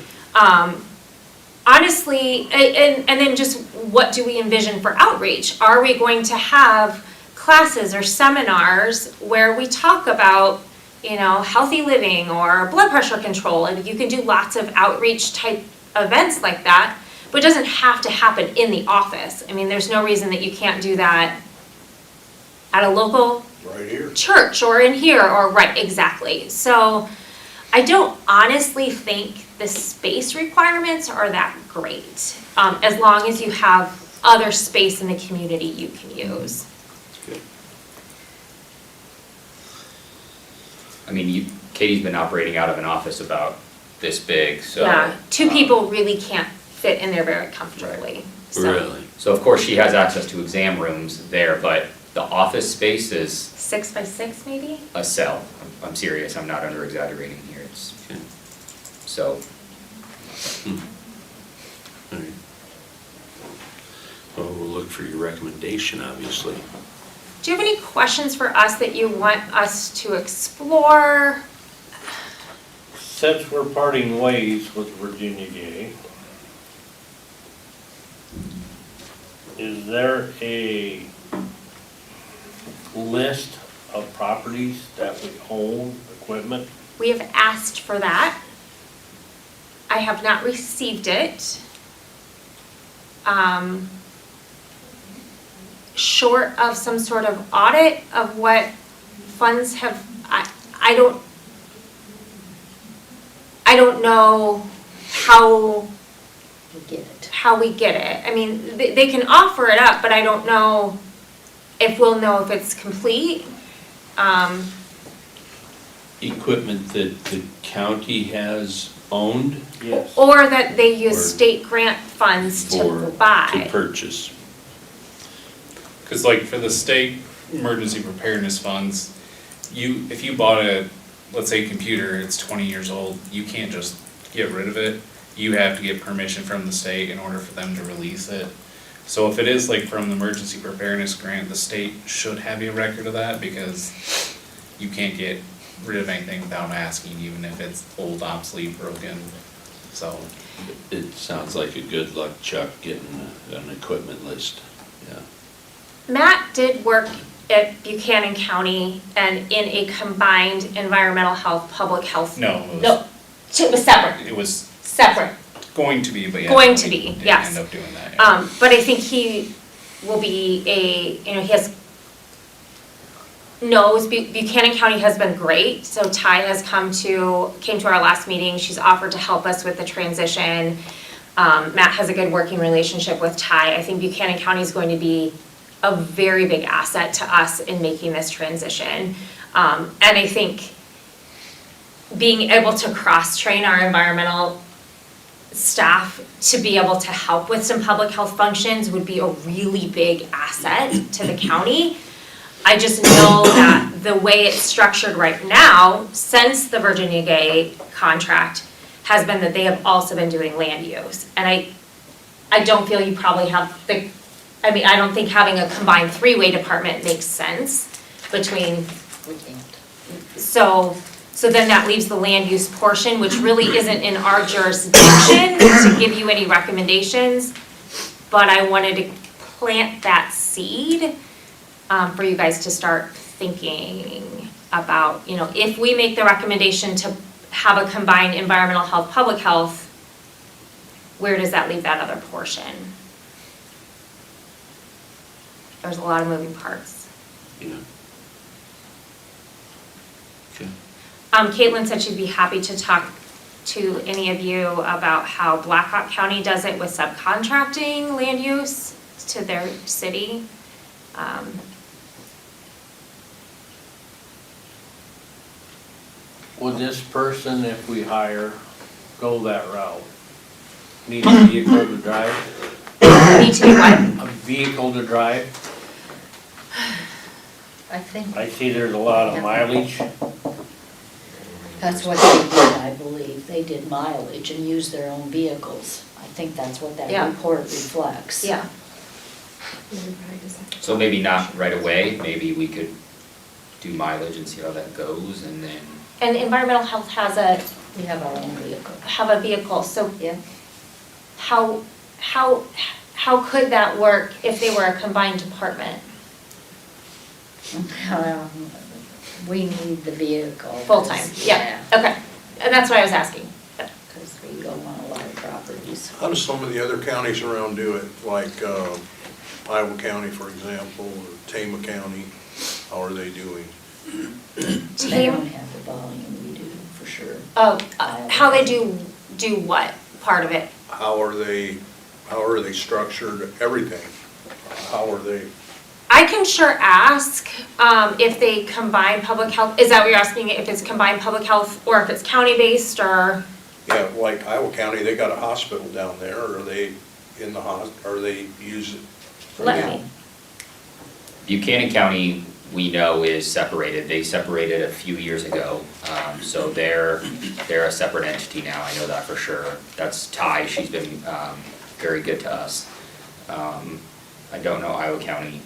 Honestly, and then just what do we envision for outreach? Are we going to have classes or seminars where we talk about, you know, healthy living or blood pressure control? And you can do lots of outreach type events like that, but it doesn't have to happen in the office. I mean, there's no reason that you can't do that at a local Right here. church or in here or right, exactly. So I don't honestly think the space requirements are that great, as long as you have other space in the community you can use. Good. I mean, Katie's been operating out of an office about this big, so. Yeah, two people really can't fit in there very comfortably, so. Really? So of course, she has access to exam rooms there, but the office space is 6 by 6 maybe? a cell. I'm serious, I'm not under exaggerating here, it's, Okay. so. All right. Well, we'll look for your recommendation, obviously. Do you have any questions for us that you want us to explore? Since we're parting ways with Virginia Gay, is there a list of properties that we own, equipment? We have asked for that. I have not received it. Short of some sort of audit of what funds have, I don't know how We get it. we get it. I mean, they can offer it up, but I don't know if we'll know if it's complete. Equipment that the county has owned Yes. Or that they use Or state grant funds for, to buy. to purchase. Because like for the state emergency preparedness funds, if you bought a, let's say, computer, it's 20 years old, you can't just get rid of it. You have to get permission from the state in order for them to release it. So if it is like from the emergency preparedness grant, the state should have a record of that because you can't get rid of anything without asking, even if it's old, obsolete, broken. So, It sounds like a good luck, Chuck, getting an equipment list, yeah. Matt did work at Buchanan County and in a combined environmental health, public health. no, No, it was separate, it was separate. Going to be, but yeah. Going to be, we didn't yes. End up doing that, yeah. But I think he will be Buchanan County has been great, so Ty came to our last meeting, she's offered to help us with the transition. Matt has a good working relationship with Ty. I think Buchanan County is going to be a very big asset to us in making this transition. And I think being able to cross-train our environmental staff to be able to help with some public health functions would be a really big asset to the county. I just know that the way it's structured right now, since the Virginia Gay contract, has been that they have also been doing land use. And I don't feel you probably have I don't think having a combined three-way department makes sense between. We can't. So then that leaves the land use portion, which really isn't in our jurisdiction to give you any recommendations. But I wanted to plant that seed for you guys to start thinking about, if we make the recommendation to have a combined environmental health, public health, where does that leave that other portion? There's a lot of moving parts. Yeah. Okay. Caitlin said she'd be happy to talk to any of you about how Blackhawk County does it with subcontracting land use to their city. Would this person, if we hire, go that route? Need a vehicle to drive? Need to do what? A vehicle to drive? I think I see there's a lot of mileage. That's what they did, I believe. They did mileage and used their own vehicles. I think that's what that Yeah. report reflects. Yeah. So maybe not right away, maybe we could do mileage and see how that goes, and then, And environmental health We have our own vehicle. have a vehicle, so Yeah. how could that work if they were a combined department? We need the vehicle. Full-time, yeah, okay, and that's what I was asking. Because we go on a lot of properties. How do some of the other counties around do it, like Iowa County, for example, or Tama County? How are they doing? They don't have the volume we do, for sure. How they do what part of it? How are they structured, everything? How are they? I can sure ask if they combine public health, is that what you're asking, if it's combined public health or if it's county-based or? Yeah, like Iowa County, they got a hospital down there, or are they in the or they use it? Let me. Buchanan County, we know, is separated. They separated a few years ago, so they're a separate entity now, I know that for sure. That's Ty, she's been very good to us. I don't know Iowa County.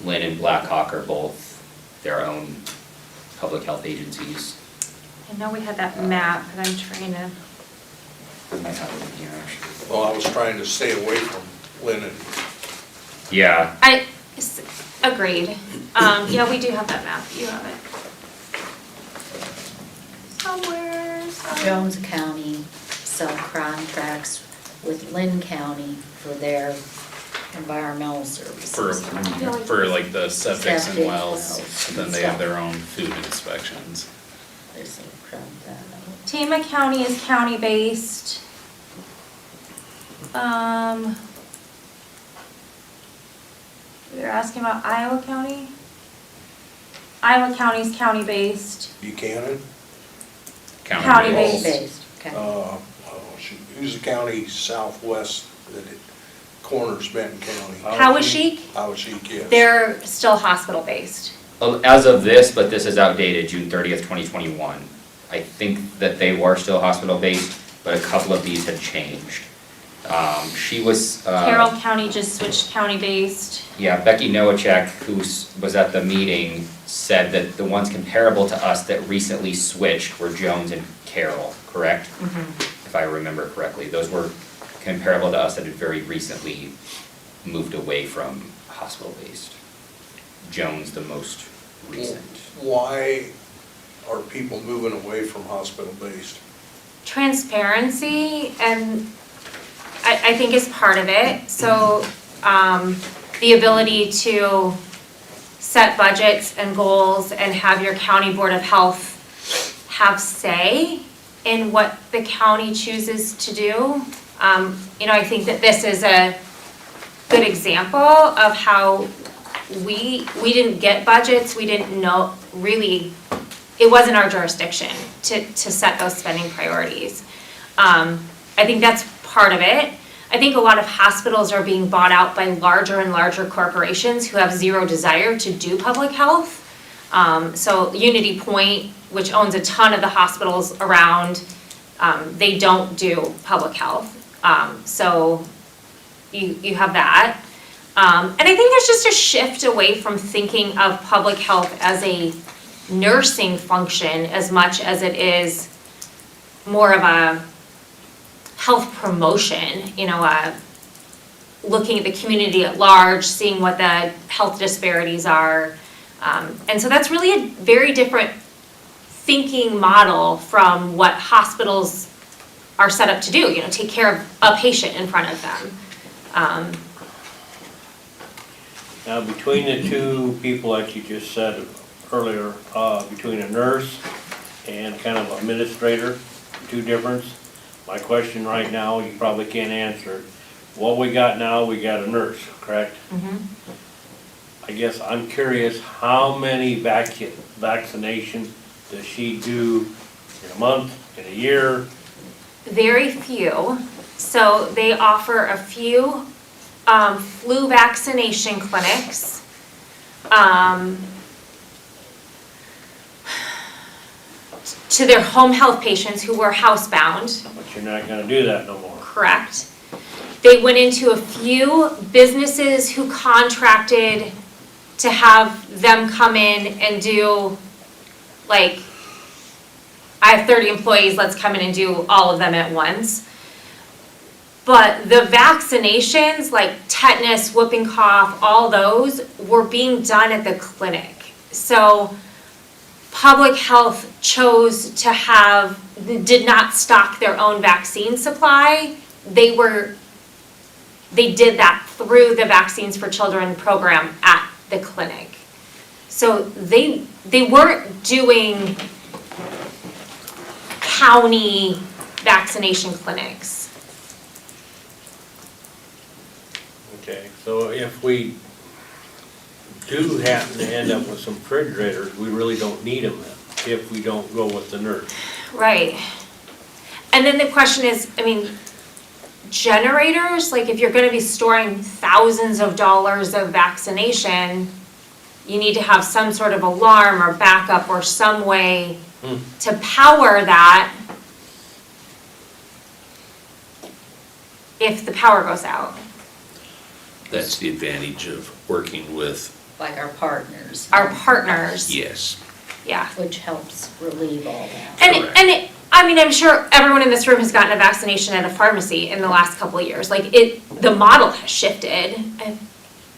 Lynn and Blackhawk are both their own public health agencies. I know we had that map, but I'm trying to. I might have it in here, actually. Well, I was trying to stay away from Lynn and, Yeah, Agreed. Yeah, we do have that map, you have it. Somewhere. Jones County subcontracts with Lynn County for their environmental services. For like the septics and Septic wells, wells and then and they have stuff. their own food inspections. They subcontract that out. Tama County is county-based. You're asking about Iowa County? Iowa County's county-based. Buchanan. County-based. Based, okay. Who's the county southwest that it corners Benton County? Howashik, Howashik, yes. they're still hospital-based. as of this, but this is outdated, June 30th, 2021. I think that they were still hospital-based, but a couple of these had changed. She was. Carroll County just switched county-based. Yeah, Becky Nowacek, who was at the meeting, said that the ones comparable to us that recently switched were Jones and Carroll, correct? If I remember correctly, those were comparable to us that had very recently moved away from hospital-based. Jones the most recent. Why are people moving away from hospital-based? transparency, and I think is part of it. So, the ability to set budgets and goals and have your county board of health have say in what the county chooses to do. I think that this is a good example of how we didn't get budgets, we didn't know, really, it wasn't our jurisdiction to set those spending priorities. I think that's part of it. I think a lot of hospitals are being bought out by larger and larger corporations who have zero desire to do public health. So Unity Point, which owns a ton of the hospitals around, they don't do public health. So you have that. And I think there's just a shift away from thinking of public health as a nursing function as much as it is more of a health promotion, looking at the community at large, seeing what the health disparities are. And so that's really a very different thinking model from what hospitals are set up to do, take care of a patient in front of them. Now, between the two people, like you just said earlier, between a nurse and kind of administrator, two difference. My question right now, you probably can't answer it. What we got now, we got a nurse, correct? I guess I'm curious, how many vaccination does she do in a month, in a year? Very few. So they offer a few flu vaccination clinics. To their home health patients who were housebound. But you're not gonna do that no more. Correct. They went into a few businesses who contracted to have them come in and do, like, I have 30 employees, let's come in and do all of them at once. But the vaccinations, like tetanus, whooping cough, all those were being done at the clinic. So public health chose to did not stock their own vaccine supply. They did that through the Vaccines for Children program at the clinic. So they weren't doing county vaccination clinics. Okay, so if we do happen to end up with some refrigerators, we really don't need them then, if we don't go with the nurse. Right. And then the question is, generators, like if you're gonna be storing thousands of dollars of vaccination, you need to have some sort of alarm or backup or some way to power that if the power goes out. That's the advantage of working with, Like our partners. Our partners, yes. yeah. Which helps relieve all that. And I'm sure everyone in this room has gotten a vaccination at a pharmacy in the last couple of years. Like the model has shifted.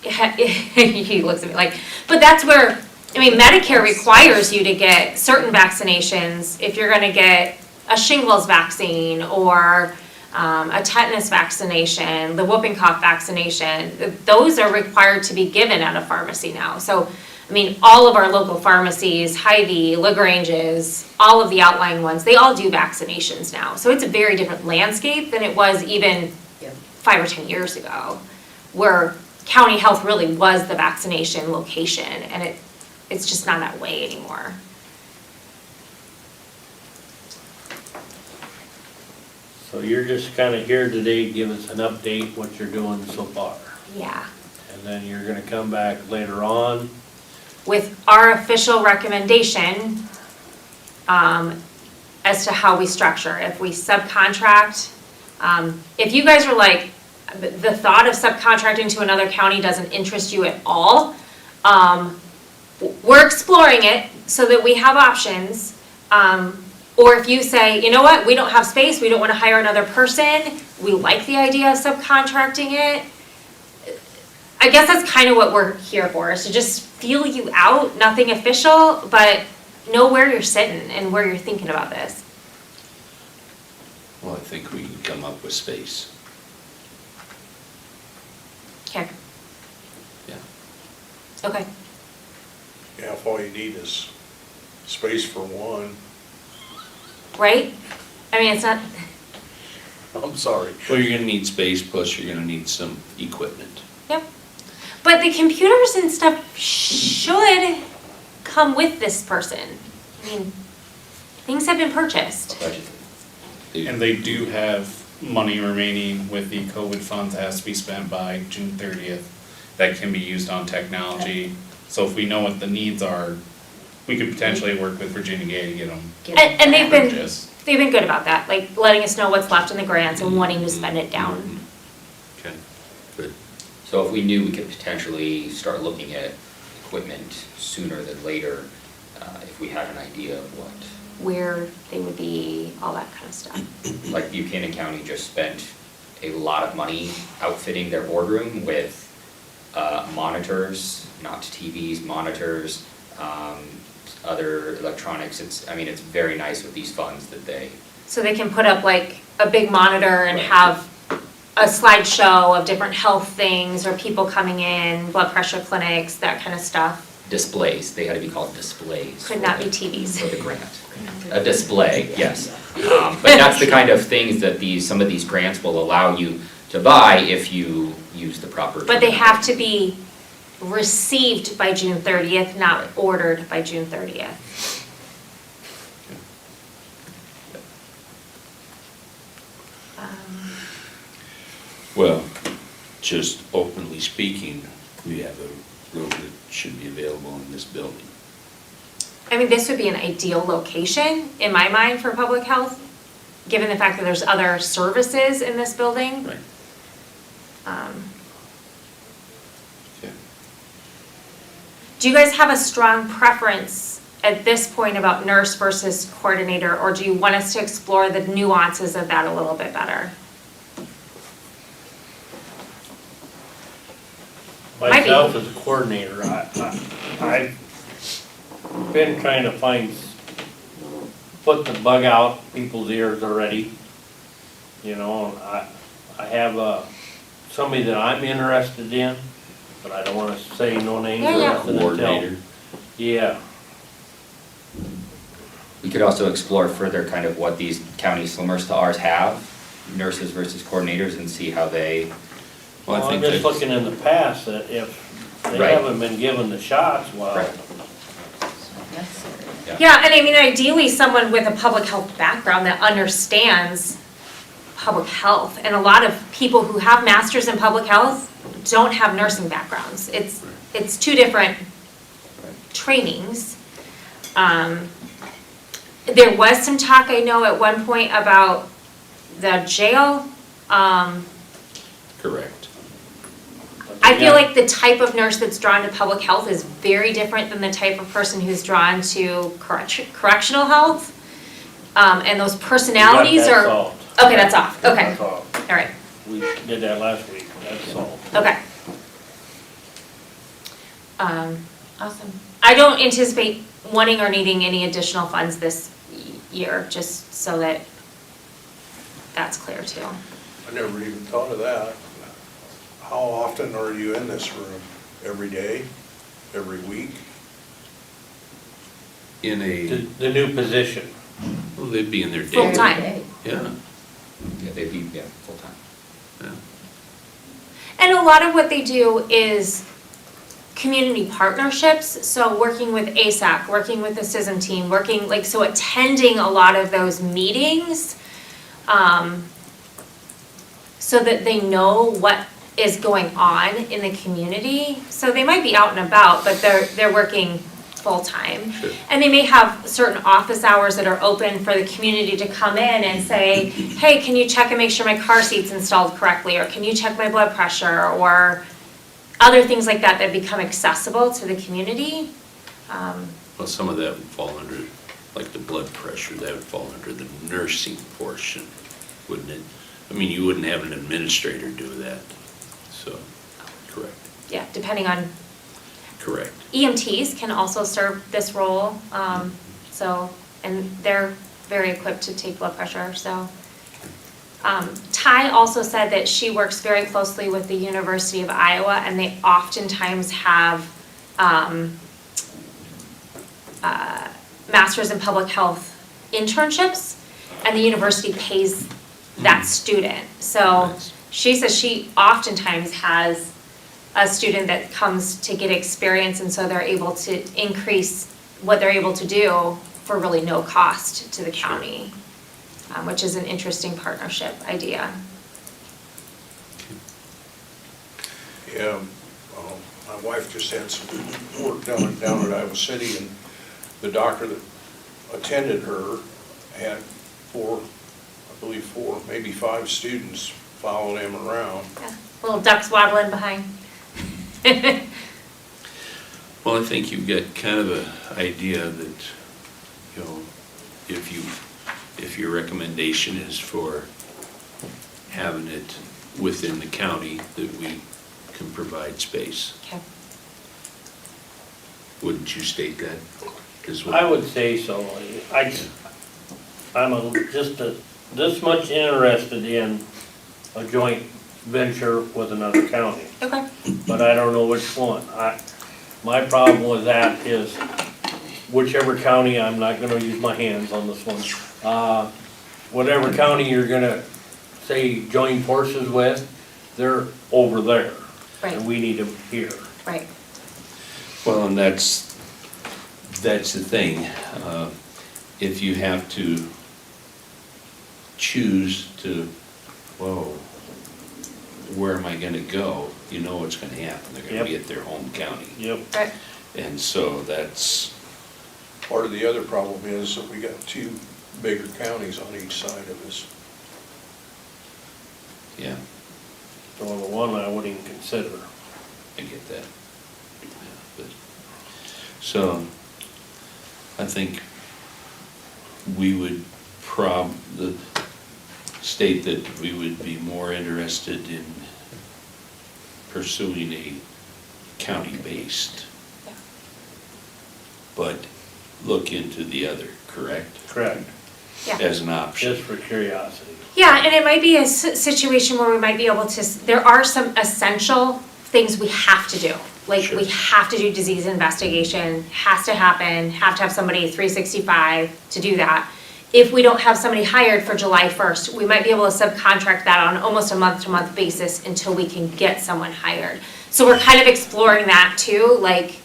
He looks at me like, but that's where, Medicare requires you to get certain vaccinations if you're gonna get a shingles vaccine or a tetanus vaccination, the whooping cough vaccination. Those are required to be given at a pharmacy now. So, all of our local pharmacies, Hy-Vee, LaGrange's, all of the outlying ones, they all do vaccinations now. So it's a very different landscape than it was even 5 or 10 years ago, where county health really was the vaccination location, and it's just not that way anymore. So you're just kinda here today to give us an update what you're doing so far. Yeah. And then you're gonna come back later on. With our official recommendation as to how we structure. If we subcontract, if you guys are like, the thought of subcontracting to another county doesn't interest you at all, we're exploring it so that we have options. Or if you say, you know what, we don't have space, we don't want to hire another person, we like the idea of subcontracting it, I guess that's kind of what we're here for, is to just feel you out, nothing official, but know where you're sitting and where you're thinking about this. think we can come up with space. Okay, Yeah. okay. Yeah, if all you need is space for one, Right? I mean, it's not, I'm sorry. Well, you're gonna need space, plus you're gonna need some equipment. yep. But the computers and stuff should come with this person. I mean, things have been purchased. Budgeted. And they do have money remaining with the COVID funds that has to be spent by June 30th that can be used on technology. So if we know what the needs are, we could potentially work with Virginia Gay to get them And they've been, purchased. they've been good about that, like letting us know what's left in the grants and wanting to spend it down. Okay, good. So if we knew we could potentially start looking at equipment sooner than later, if we had an idea of what, Where they would be, all that kind of stuff. like Buchanan County just spent a lot of money outfitting their boardroom with monitors, not TVs, monitors, other electronics. It's very nice with these funds that they, So they can put up like a big monitor and Right. have a slideshow of different health things or people coming in, blood pressure clinics, that kind of stuff. displays, they had to be called displays. Could for not be the- TVs. For the grant. A display, yes. But that's the kind of things that some of these grants will allow you to buy if you use the proper. But they have to be received by June 30th, not Right. ordered by June 30th. Well, just openly speaking, we have a room that should be available in this building. I mean, this would be an ideal location, in my mind, for public health, given the fact that there's other services in this building. Right. Um, Okay. Do you guys have a strong preference at this point about nurse versus coordinator, or do you want us to explore the nuances of that a little bit better? Might be. Myself as a coordinator, I've been trying to put the bug out people's ears already. You know, I have somebody that I'm interested in, but I don't wanna say no names Yeah, or yeah. nothing until. Coordinator. Yeah, We could also explore further kind of what these counties similar to ours have, nurses versus coordinators, and see how they, Well, I I'm think just that's- looking in the past that if they Right. haven't been given the shots, well, Right. Necessary. Yeah, and I mean, ideally, someone with a public health background that understands public health. And a lot of people who have masters in public health don't have nursing backgrounds. It's two different trainings. There was some talk, I know, at one point about the jail. Correct. I feel like the type of nurse that's drawn to public health is very different than the type of person who's drawn to correctional health. And those personalities We got are. that solved. Okay, that's off, okay, That's all. all right, We did that last week, that's all. okay. Awesome. I don't anticipate wanting or needing any additional funds this year, just so that that's clear too. I never even thought of that. How often are you in this room? Every day? Every week? In The new position. well, they'd be in their day. Full time. Every day. Yeah, yeah, they'd be, yeah, full-time. yeah. And a lot of what they do is community partnerships, so working with ASAC, working with the CISM team, so attending a lot of those meetings, so that they know what is going on in the community. So they might be out and about, but they're working full-time. Sure. And they may have certain office hours that are open for the community to come in and say, hey, can you check and make sure my car seat's installed correctly? Or can you check my blood pressure? Or other things like that that become accessible to the community. Well, some of that would fall under, like the blood pressure, that would fall under the nursing portion, wouldn't it? I mean, you wouldn't have an administrator do that, so, correct, Yeah, depending on, correct. EMTs can also serve this role, and they're very equipped to take blood pressure, so. Ty also said that she works very closely with the University of Iowa, and they oftentimes have Masters in Public Health internships, and the university pays that student. So Nice. she says she oftentimes has a student that comes to get experience, and so they're able to increase what they're able to do for really no cost to the county, which is an interesting partnership idea. Yeah, my wife just had some work down at Iowa City, and the doctor that attended her had four, maybe five students following him around. Yeah, little ducks waddling behind. Well, I think you've got kind of an idea that, you know, if your recommendation is for having it within the county, that we can provide space. Okay. Wouldn't you state that as well? I would say so. I'm just this much interested in a joint venture with another county, Okay. but I don't know which one. My problem with that is whichever county, I'm not gonna use my hands on this one. Whatever county you're gonna say join forces with, they're over there. Right. And we need them here. Right. Well, and that's the thing. If you have to choose to, whoa, where am I gonna go? You know what's gonna happen. They're gonna Yep. be at their home county. Yep. Right. And so that's, Part of the other problem is that we got two bigger counties on each side of us. yeah, So the one I wouldn't even consider. I get that. Yeah, but- So, I think we would state that we would be more interested in pursuing a county-based, Yeah. but look into the other, correct? Correct. Yeah. As an option. Just for curiosity. Yeah, and it might be a situation where we might be able to, there are some essential things we have to do. Like, Sure. we have to do disease investigation, has to happen, have to have somebody 365 to do that. If we don't have somebody hired for July 1st, we might be able to subcontract that on almost a month-to-month basis until we can get someone hired. So we're kind of exploring that too, like,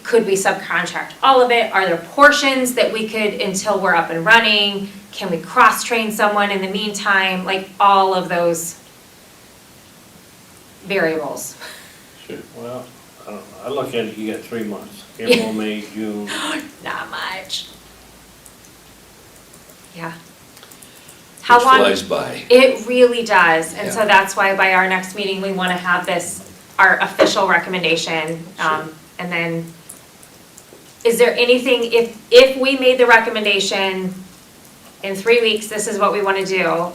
could we subcontract all of it? Are there portions that we could, until we're up and running? Can we cross-train someone in the meantime? Like, all of those variables. Sure. Well, I don't know. I look at it, you got 3 months. April, May, June. Not much. Yeah. How It long? flies by. It really does, and so Yeah. that's why by our next meeting, we wanna have this, our official recommendation. Sure. And then, is there anything, if we made the recommendation in 3 weeks, this is what we wanna do,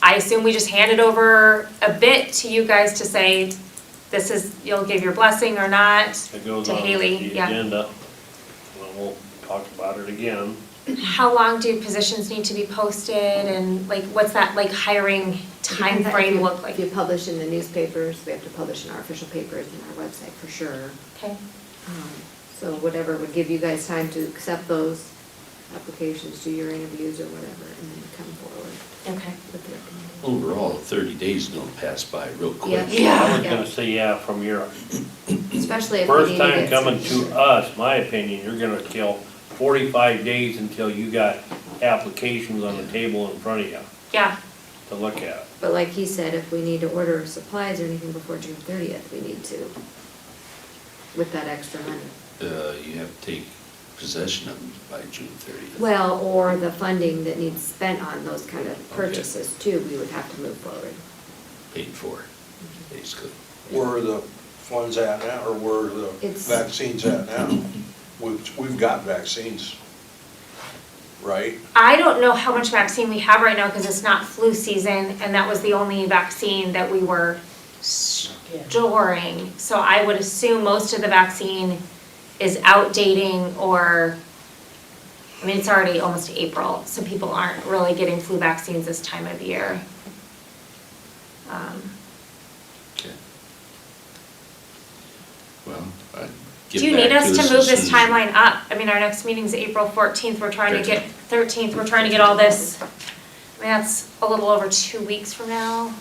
I assume we just hand it over a bit to you guys to say, this is, you'll give your blessing or not, It goes to on Haley, the yeah. agenda. Well, we'll talk about it again. How long do positions need to be posted, and like, what's that, like, hiring time If frame you- look like? If you publish in the newspapers, we have to publish in our official papers and our website for sure. Okay, So whatever would give you guys time to accept those applications, do your interviews or whatever, and then come forward okay. with the recommendation. Overall, 30 days don't pass by real quick. Yeah. I was gonna say, yeah, from your Especially if we first need to time get coming some- to us, my opinion, you're gonna kill 45 days until you got applications on the table in front of you Yeah, to look at. But like he said, if we need to order supplies or anything before June 30th, we need to, with that extra money. You have to take possession of them by June 30th. Well, or the funding that needs spent on those kind of purchases too, we would have to move forward. Paid for, basically. Where are the funds at now, or where are the It's- vaccines at now? We've got vaccines, right? I don't know how much vaccine we have right now, because it's not flu season, and that was the only vaccine that we were storing. So I would assume most of the vaccine is outdating or I mean, it's already almost April, so people aren't really getting flu vaccines this time of year. Okay. Well, I'd Do get you need back us to to move as this soon as- timeline up? I mean, our next meeting's April 14th, we're trying to get, 13th, we're trying to get all this, I mean, that's a little over 2 weeks from now.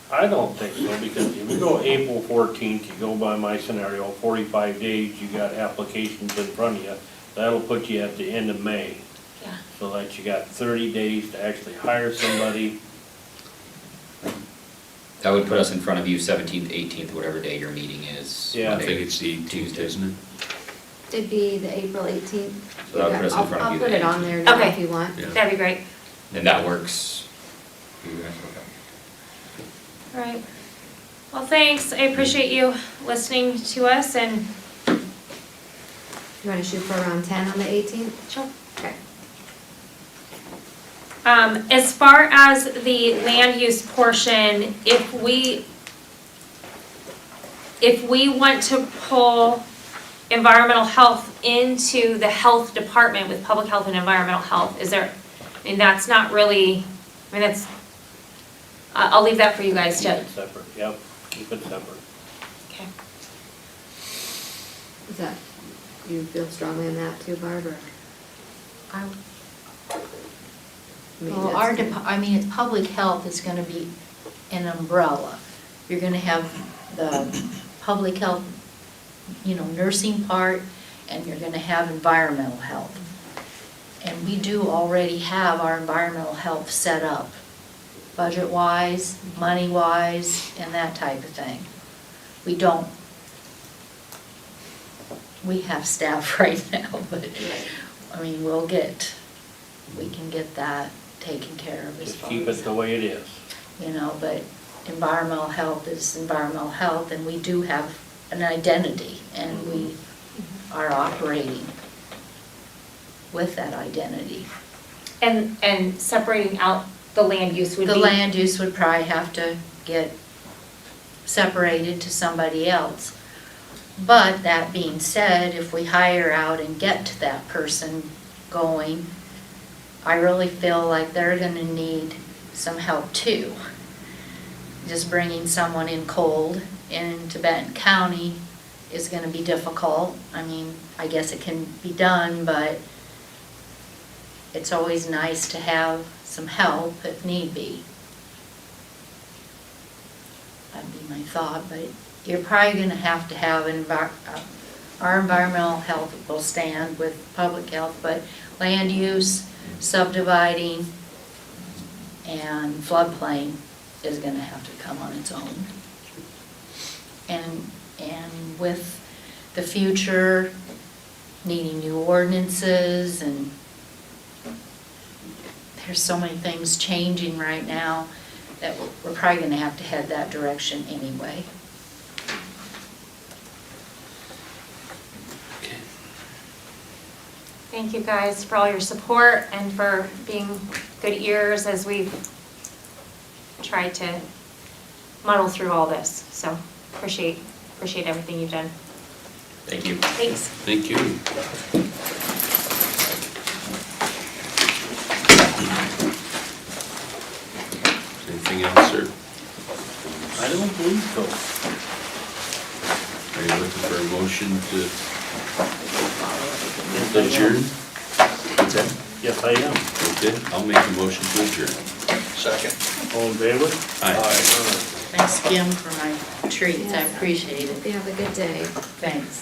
I don't think so, because if you go April 14th, you go by my scenario, 45 days, you got applications in front of you. That'll put you at the end of May. Yeah. So that you got 30 days to actually hire somebody. That would put us in front of you 17th, 18th, whatever day your meeting is. Yeah. I Monday, think it's the 18th, Tuesday. isn't it? It'd be the April 18th. So that would put us in front of you I'll put the it on there now Okay. if you want. Yeah. That'd be great. And that works. for you guys, okay. All right. Well, thanks. I appreciate you listening to us and. You wanna shoot for around 10 on the 18th? Sure. Okay. As far as the land use portion, if we want to pull environmental health into the health department with public health and environmental health, is there, I mean, that's not really, I mean, that's, I'll leave that for you guys Keep to. it separate, yep, keep it separate. Okay. Is that, you feel strongly in that too, Barbara? Well, I mean, it's public health is gonna be an umbrella. You're gonna have the public health, nursing part, and you're gonna have environmental health. And we do already have our environmental health set up, budget-wise, money-wise, and that type of thing. We have staff right now, but, I mean, we can get that taken care of as Just far keep as, it the way it is. but environmental health is environmental health, and we do have an identity, and we are operating with that identity. And separating out the land use would be. The land use would probably have to get separated to somebody else. But that being said, if we hire out and get that person going, I really feel like they're gonna need some help too. Just bringing someone in cold into Benton County is gonna be difficult. I mean, I guess it can be done, but it's always nice to have some help if need be. That'd be my thought, but you're probably gonna have our environmental health will stand with public health, but land use, subdividing, and floodplain is gonna have to come on its own. And with the future needing new ordinances, and there's so many things changing right now that we're probably gonna have to head that direction anyway. Okay. Thank you guys for all your support and for being good ears as we've tried to muddle through all this. So appreciate everything you've done. Thank you. Thanks. Thank you. Anything else, sir? I don't believe so. Are you looking for a motion to adjourn? What's that? Yes, I am. Okay, I'll make a motion to adjourn. Second. All in favor? Aye. Thanks, Kim, for my treats, I appreciate it. You have a good day. Thanks.